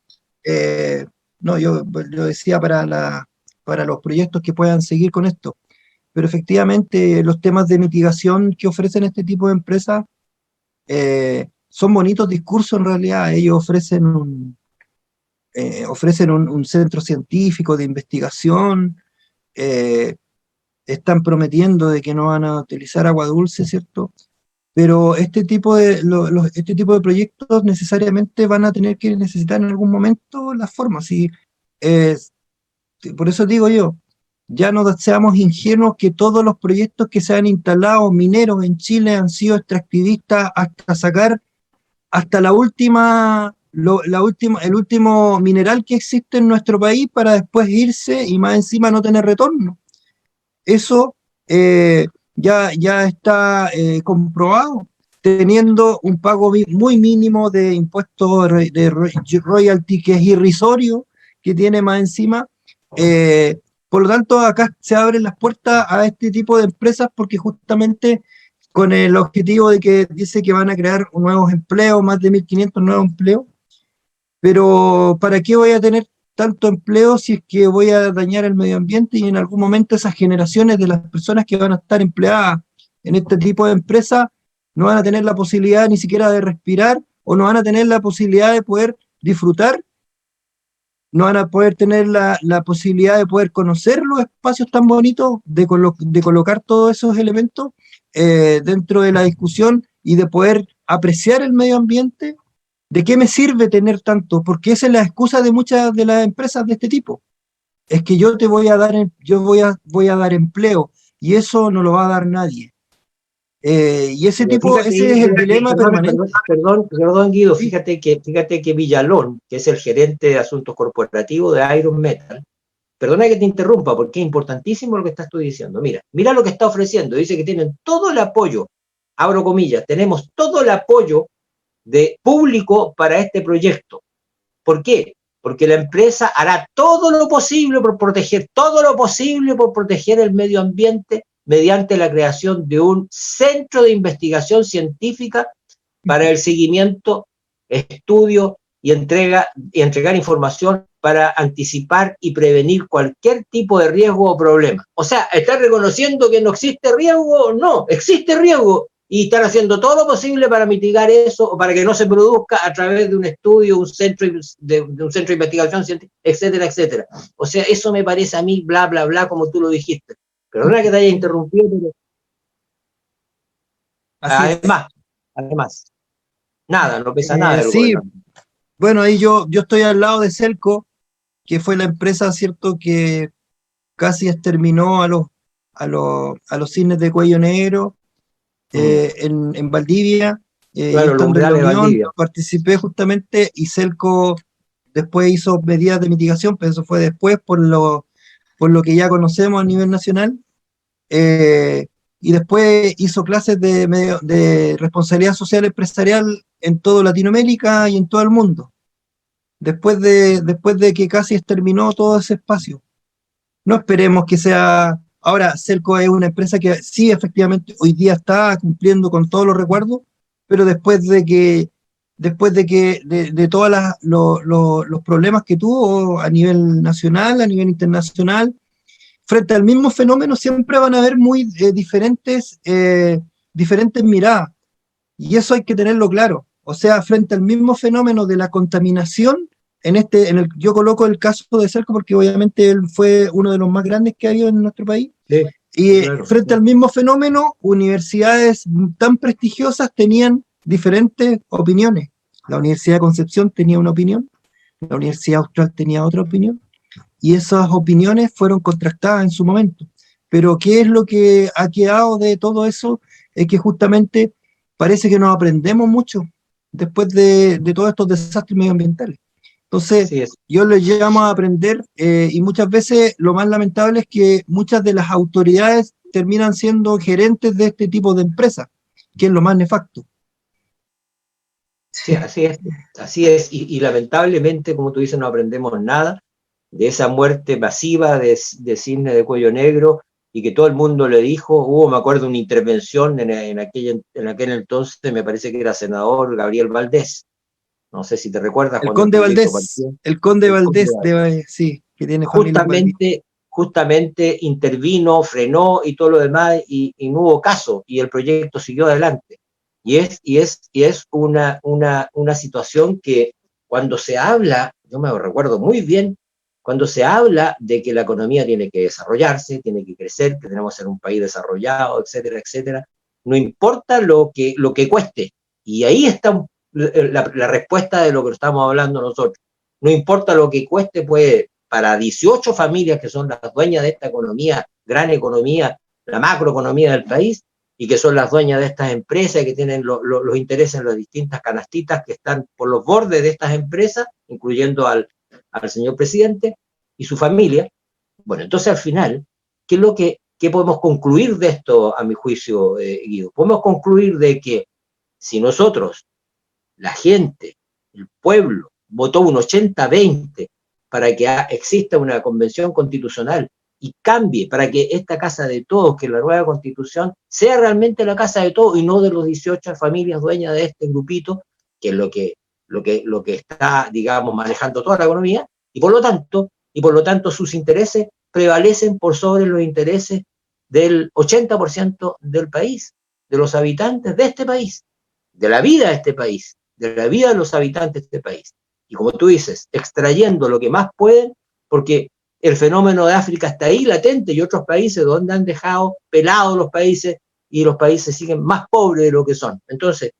No, yo decía para los proyectos que puedan seguir con esto, pero efectivamente los temas de mitigación que ofrecen este tipo de empresas son bonitos discursos en realidad. Ellos ofrecen un centro científico de investigación, están prometiendo de que no van a utilizar agua dulce, ¿cierto? Pero este tipo de proyectos necesariamente van a tener que necesitar en algún momento las formas. Y, por eso digo yo, ya no seamos ingenuos que todos los proyectos que se han instalado mineros en Chile han sido extractivistas hasta sacar hasta el último mineral que existe en nuestro país para después irse y más encima no tener retorno. Eso ya está comprobado, teniendo un pago muy mínimo de impuestos de royalty que es irrisorio, que tiene más encima. Por lo tanto, acá se abren las puertas a este tipo de empresas porque justamente con el objetivo de que dice que van a crear nuevos empleos, más de 1.500 nuevos empleos, pero ¿para qué voy a tener tanto empleo si es que voy a dañar el medio ambiente y en algún momento esas generaciones de las personas que van a estar empleadas en este tipo de empresas no van a tener la posibilidad ni siquiera de respirar o no van a tener la posibilidad de poder disfrutar, no van a poder tener la posibilidad de poder conocer los espacios tan bonitos, de colocar todos esos elementos dentro de la discusión y de poder apreciar el medio ambiente? ¿De qué me sirve tener tanto? Porque esa es la excusa de muchas de las empresas de este tipo. Es que yo voy a dar empleo y eso no lo va a dar nadie. Y ese es el dilema permanente. Perdón, Guido, fíjate que Villalón, que es el gerente de asuntos corporativos de Iron Metal, perdona que te interrumpa porque es importantísimo lo que estás tú diciendo. Mira lo que está ofreciendo. Dice que tienen todo el apoyo, abro comillas, tenemos todo el apoyo de público para este proyecto. ¿Por qué? Porque la empresa hará todo lo posible por proteger el medio ambiente mediante la creación de un centro de investigación científica para el seguimiento, estudio y entregar información para anticipar y prevenir cualquier tipo de riesgo o problema. O sea, ¿está reconociendo que no existe riesgo? No, existe riesgo. Y están haciendo todo lo posible para mitigar eso, o para que no se produzca a través de un estudio, un centro de investigación científica, etcétera, etcétera. O sea, eso me parece a mí, bla, bla, bla, como tú lo dijiste. Perdona que te haya interrumpido, pero... Además, nada, no pesa nada. Sí, bueno, ahí yo estoy al lado de Celco, que fue la empresa, ¿cierto?, que casi exterminó a los cisnes de cuello negro, en Valdivia, claro, estando en la Unión, Valdivia. participé justamente y Celco después hizo medidas de mitigación, pero eso fue después por lo que ya conocemos a nivel nacional, y después hizo clases de responsabilidad social empresarial en toda Latinoamérica y en todo el mundo, después de que casi exterminó todo ese espacio. No esperemos que sea Ahora, Selco es una empresa que sí, efectivamente, hoy día está cumpliendo con todos los recuerdos, pero después de todos los problemas que tuvo a nivel nacional, a nivel internacional, frente al mismo fenómeno siempre van a haber muy diferentes miradas, y eso hay que tenerlo claro. O sea, frente al mismo fenómeno de la contaminación, yo coloco el caso de Selco porque obviamente él fue uno de los más grandes que ha habido en nuestro país, Sí, y claro. frente al mismo fenómeno, universidades tan prestigiosas tenían diferentes opiniones. La Universidad de Concepción tenía una opinión, la Universidad Austral tenía otra opinión, y esas opiniones fueron contrastadas en su momento. Pero ¿qué es lo que ha quedado de todo eso? Es que justamente parece que no aprendemos mucho después de todos estos desastres medioambientales. Entonces, Sí, es. yo les llamo a aprender, y muchas veces lo más lamentable es que muchas de las autoridades terminan siendo gerentes de este tipo de empresas, que es lo más nefasto. Sí, así es, y lamentablemente, como tú dices, no aprendemos nada de esa muerte masiva de cisne de cuello negro, y que todo el mundo le dijo. Me acuerdo, una intervención en aquel entonces, me parece que era senador Gabriel Valdés, no sé si te recuerdas, El cuando el conde proyecto Valdés, partió, el conde el conde Valdés, sí, que tiene familia en Valdivia. justamente intervino, frenó y todo lo demás, y no hubo caso, y el proyecto siguió adelante. Y es una situación que, cuando se habla, yo me recuerdo muy bien, cuando se habla de que la economía tiene que desarrollarse, tiene que crecer, que tenemos que ser un país desarrollado, etcétera, etcétera, no importa lo que cueste. Y ahí está la respuesta de lo que estamos hablando nosotros. No importa lo que cueste, pues para 18 familias que son las dueñas de esta economía, gran economía, la macroeconomía del país, y que son las dueñas de estas empresas, y que tienen los intereses en las distintas canastitas que están por los bordes de estas empresas, incluyendo al señor presidente y su familia. Bueno, entonces al final, ¿qué podemos concluir de esto, a mi juicio, Guido? Podemos concluir de que si nosotros, la gente, el pueblo, votó un 80-20 para que exista una convención constitucional y cambie, para que esta casa de todos, que es la nueva constitución, sea realmente la casa de todos y no de los 18 familias dueñas de este grupito, que es lo que está, digamos, manejando toda la economía, y por lo tanto sus intereses prevalecen por sobre los intereses del 80% del país, de los habitantes de este país, de la vida de este país, de la vida de los habitantes de este país. Y como tú dices, extrayendo lo que más pueden, porque el fenómeno de África está ahí latente, y otros países donde han dejado pelados los países, y los países siguen más pobres de lo que son. Entonces,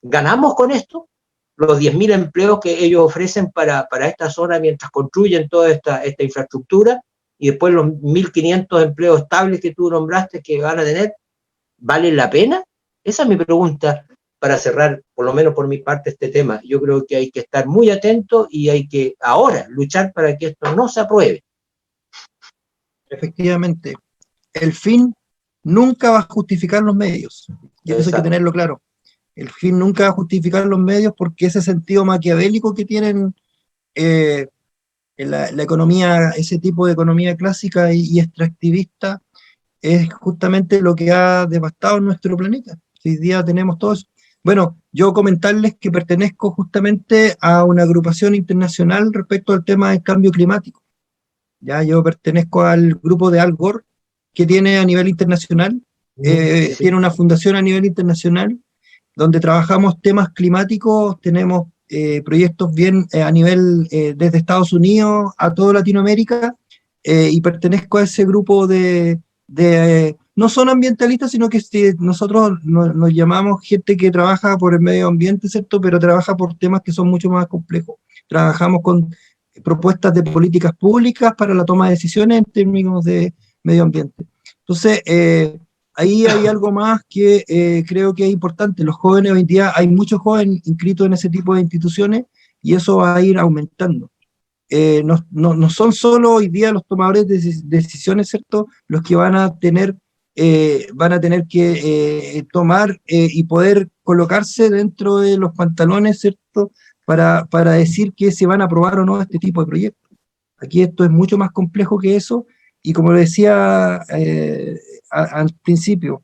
ganamos con esto los 10.000 empleos que ellos ofrecen para esta zona mientras construyen toda esta infraestructura, y después los 1.500 empleos estables que tú nombraste que van a tener, ¿vale la pena? Esa es mi pregunta para cerrar, por lo menos por mi parte, este tema. Yo creo que hay que estar muy atentos y hay que ahora luchar para que esto no se apruebe. Efectivamente, el fin nunca va a justificar los medios, y eso hay que tenerlo claro. El fin nunca va a justificar los medios, porque ese sentido maquiavélico que tienen la economía, ese tipo de economía clásica y extractivista, es justamente lo que ha devastado nuestro planeta. Hoy día tenemos todo eso. Bueno, yo comentarles que pertenezco justamente a una agrupación internacional respecto al tema del cambio climático. Ya, yo pertenezco al grupo de Al Gore, que tiene a nivel internacional, tiene una fundación a nivel internacional, donde trabajamos temas climáticos. Tenemos proyectos bien a nivel desde Estados Unidos a toda Latinoamérica, y pertenezco a ese grupo no son ambientalistas, sino que nosotros nos llamamos gente que trabaja por el medio ambiente, ¿cierto? Pero trabaja por temas que son mucho más complejos. Trabajamos con propuestas de políticas públicas para la toma de decisiones en términos de medio ambiente. Entonces, ahí hay algo más que creo que es importante. Los jóvenes hoy en día, hay muchos jóvenes inscritos en ese tipo de instituciones, y eso va a ir aumentando. No son solo hoy día los tomadores de decisiones, ¿cierto?, los que van a tener que tomar y poder colocarse dentro de los pantalones, ¿cierto?, para decir que se van a aprobar o no este tipo de proyectos. Aquí esto es mucho más complejo que eso, y como lo decía al principio,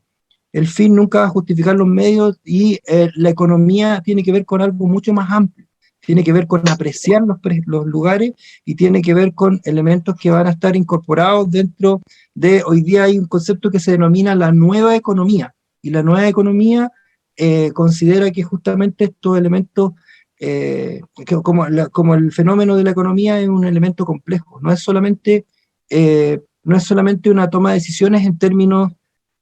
el fin nunca va a justificar los medios y la economía tiene que ver con algo mucho más amplio. Tiene que ver con apreciar los lugares y tiene que ver con elementos que van a estar incorporados dentro de, hoy día hay un concepto que se denomina la nueva economía, y la nueva economía considera que justamente estos elementos, como el fenómeno de la economía es un elemento complejo, no es solamente una toma de decisiones en términos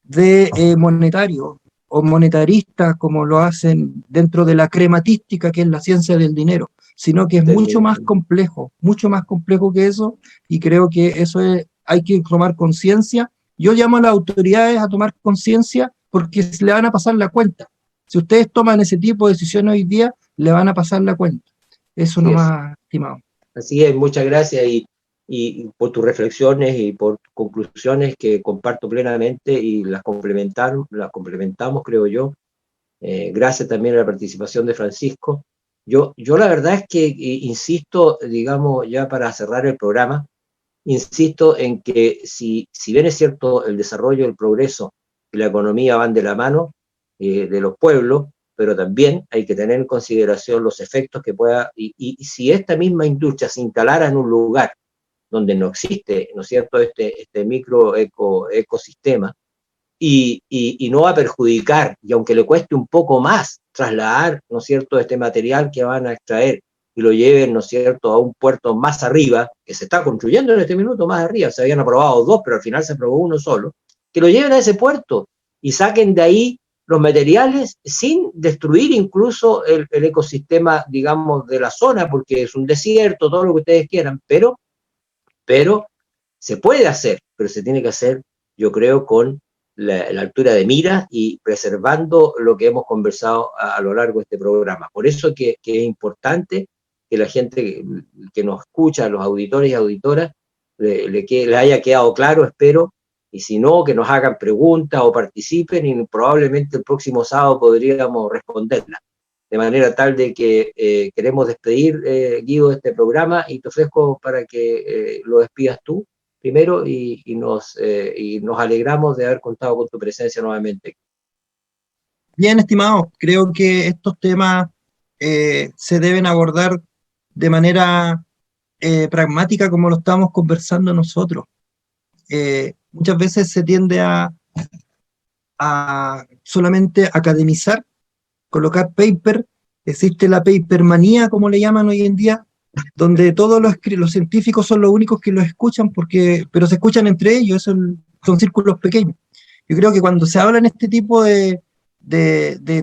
de monetario o monetaristas como lo hacen dentro de la crematística, que es la ciencia del dinero, sino que es mucho más complejo que eso, y creo que eso hay que tomar conciencia. Yo llamo a las autoridades a tomar conciencia porque se le van a pasar la cuenta. Si ustedes toman ese tipo de decisiones hoy día, le van a pasar la cuenta. Eso nomás, estimado. Así es, muchas gracias y por tus reflexiones y por tus conclusiones que comparto plenamente y las complementamos, creo yo. Gracias también a la participación de Francisco. Yo la verdad es que insisto, digamos, ya para cerrar el programa, insisto en que si bien es cierto el desarrollo, el progreso y la economía van de la mano de los pueblos, pero también hay que tener en consideración los efectos que pueda, y si esta misma industria se instalara en un lugar donde no existe, ¿no es cierto?, este micro ecosistema, y no va a perjudicar, y aunque le cueste un poco más trasladar, ¿no es cierto?, este material que van a extraer y lo lleven, ¿no es cierto?, a un puerto más arriba, que se está construyendo en este minuto más arriba, se habían aprobado 2, pero al final se aprobó uno solo, que lo lleven a ese puerto y saquen de ahí los materiales sin destruir incluso el ecosistema, digamos, de la zona, porque es un desierto, todo lo que ustedes quieran, pero se puede hacer, pero se tiene que hacer, yo creo, con la altura de mira y preservando lo que hemos conversado a lo largo de este programa. Por eso que es importante que la gente que nos escucha, los auditores y auditoras, le haya quedado claro, espero, y si no, que nos hagan preguntas o participen y probablemente el próximo sábado podríamos responderlas. De manera tal de que queremos despedir, Guido, de este programa y te ofrezco para que lo despidas tú primero y nos alegramos de haber contado con tu presencia nuevamente. Bien, estimado, creo que estos temas se deben abordar de manera pragmática como lo estamos conversando nosotros. Muchas veces se tiende a solamente academizar, colocar paper, existe la papermanía, como le llaman hoy en día, donde todos los científicos son los únicos que lo escuchan, pero se escuchan entre ellos, son círculos pequeños. Yo creo que cuando se habla en este tipo de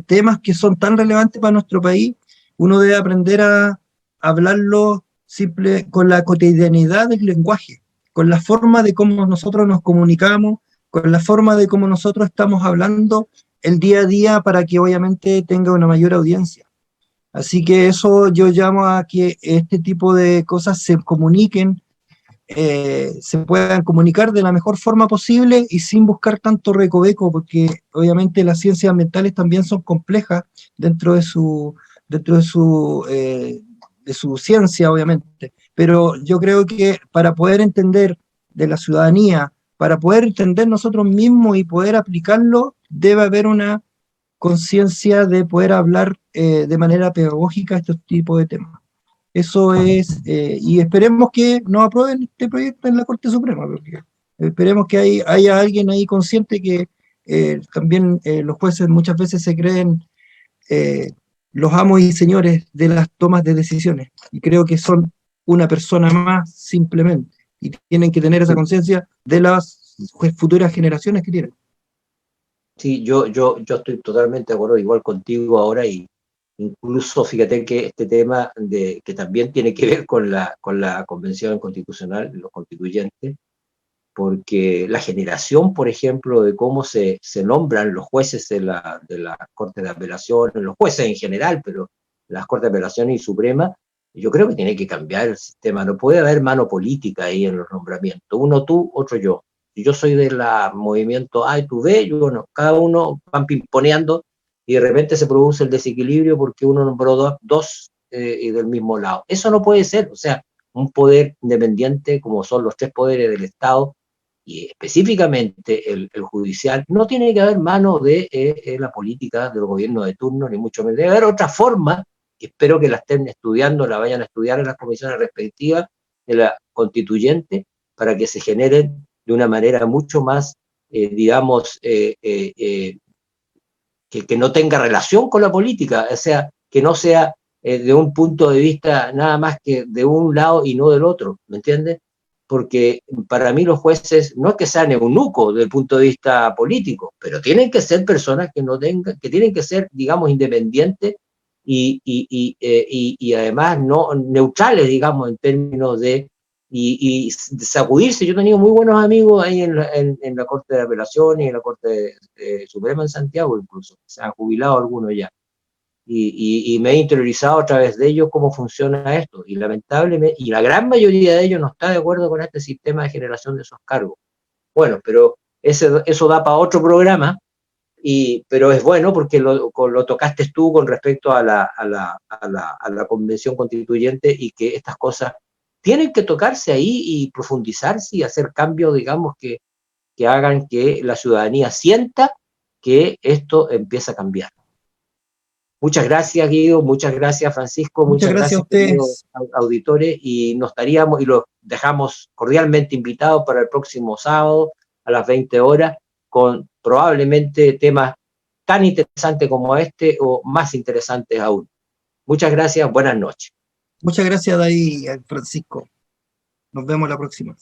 temas que son tan relevantes para nuestro país, uno debe aprender a hablarlo con la cotidianidad del lenguaje, con la forma de cómo nosotros nos comunicamos, con la forma de cómo nosotros estamos hablando el día a día para que obviamente tenga una mayor audiencia. Así que eso yo llamo a que este tipo de cosas se comuniquen, se puedan comunicar de la mejor forma posible y sin buscar tanto recoveco, porque obviamente las ciencias ambientales también son complejas dentro de su ciencia, obviamente. Pero yo creo que para poder entender de la ciudadanía, para poder entender nosotros mismos y poder aplicarlo, debe haber una conciencia de poder hablar de manera pedagógica estos tipos de temas. Eso es, y esperemos que no aprueben este proyecto en la Corte Suprema, porque esperemos que haya alguien ahí consciente que también los jueces muchas veces se creen los amos y señores de las tomas de decisiones, y creo que son una persona más simplemente, y tienen que tener esa conciencia de las futuras generaciones que tienen. Sí, yo estoy totalmente de acuerdo, igual contigo ahora, y incluso fíjate que este tema que también tiene que ver con la Convención Constitucional, los constituyentes, porque la generación, por ejemplo, de cómo se nombran los jueces de la Corte de Apelación, los jueces en general, pero las Cortes de Apelación y Suprema, yo creo que tiene que cambiar el sistema. No puede haber mano política ahí en los nombramientos. Uno tú, otro yo. Si yo soy del movimiento A y tú B, yo no. Cada uno van pimponeando y de repente se produce el desequilibrio porque uno nombró dos y del mismo lado. Eso no puede ser. O sea, un poder independiente, como son los tres poderes del Estado, y específicamente el judicial, no tiene que haber mano de la política del gobierno de turno, ni mucho menos. Debe haber otra forma, que espero que la estén estudiando, la vayan a estudiar en las comisiones respectivas de la constituyente, para que se generen de una manera mucho más, digamos, que no tenga relación con la política, o sea, que no sea de un punto de vista nada más que de un lado y no del otro, ¿me entiendes? Porque para mí los jueces no es que sean eunucos desde el punto de vista político, pero tienen que ser personas que no tengan, que tienen que ser, digamos, independientes y además no neutrales, digamos, en términos de sacudirse. Yo he tenido muy buenos amigos ahí en la Corte de Apelaciones y en la Corte Suprema en Santiago, incluso se han jubilado algunos ya. Y me he interiorizado a través de ellos cómo funciona esto, y lamentablemente, y la gran mayoría de ellos no está de acuerdo con este sistema de generación de esos cargos. Bueno, pero eso da para otro programa, pero es bueno porque lo tocaste tú con respecto a la Convención Constituyente, y que estas cosas tienen que tocarse ahí y profundizarse y hacer cambios, digamos, que hagan que la ciudadanía sienta que esto empieza a cambiar. Muchas gracias, Guido, muchas gracias, Francisco, Muchas gracias a queridos ustedes. auditores, y los dejamos cordialmente invitados para el próximo sábado a las 20 horas, con probablemente temas tan interesantes como este o más interesantes aún. Muchas gracias, buenas noches. Muchas gracias, David, Francisco. Nos vemos la próxima.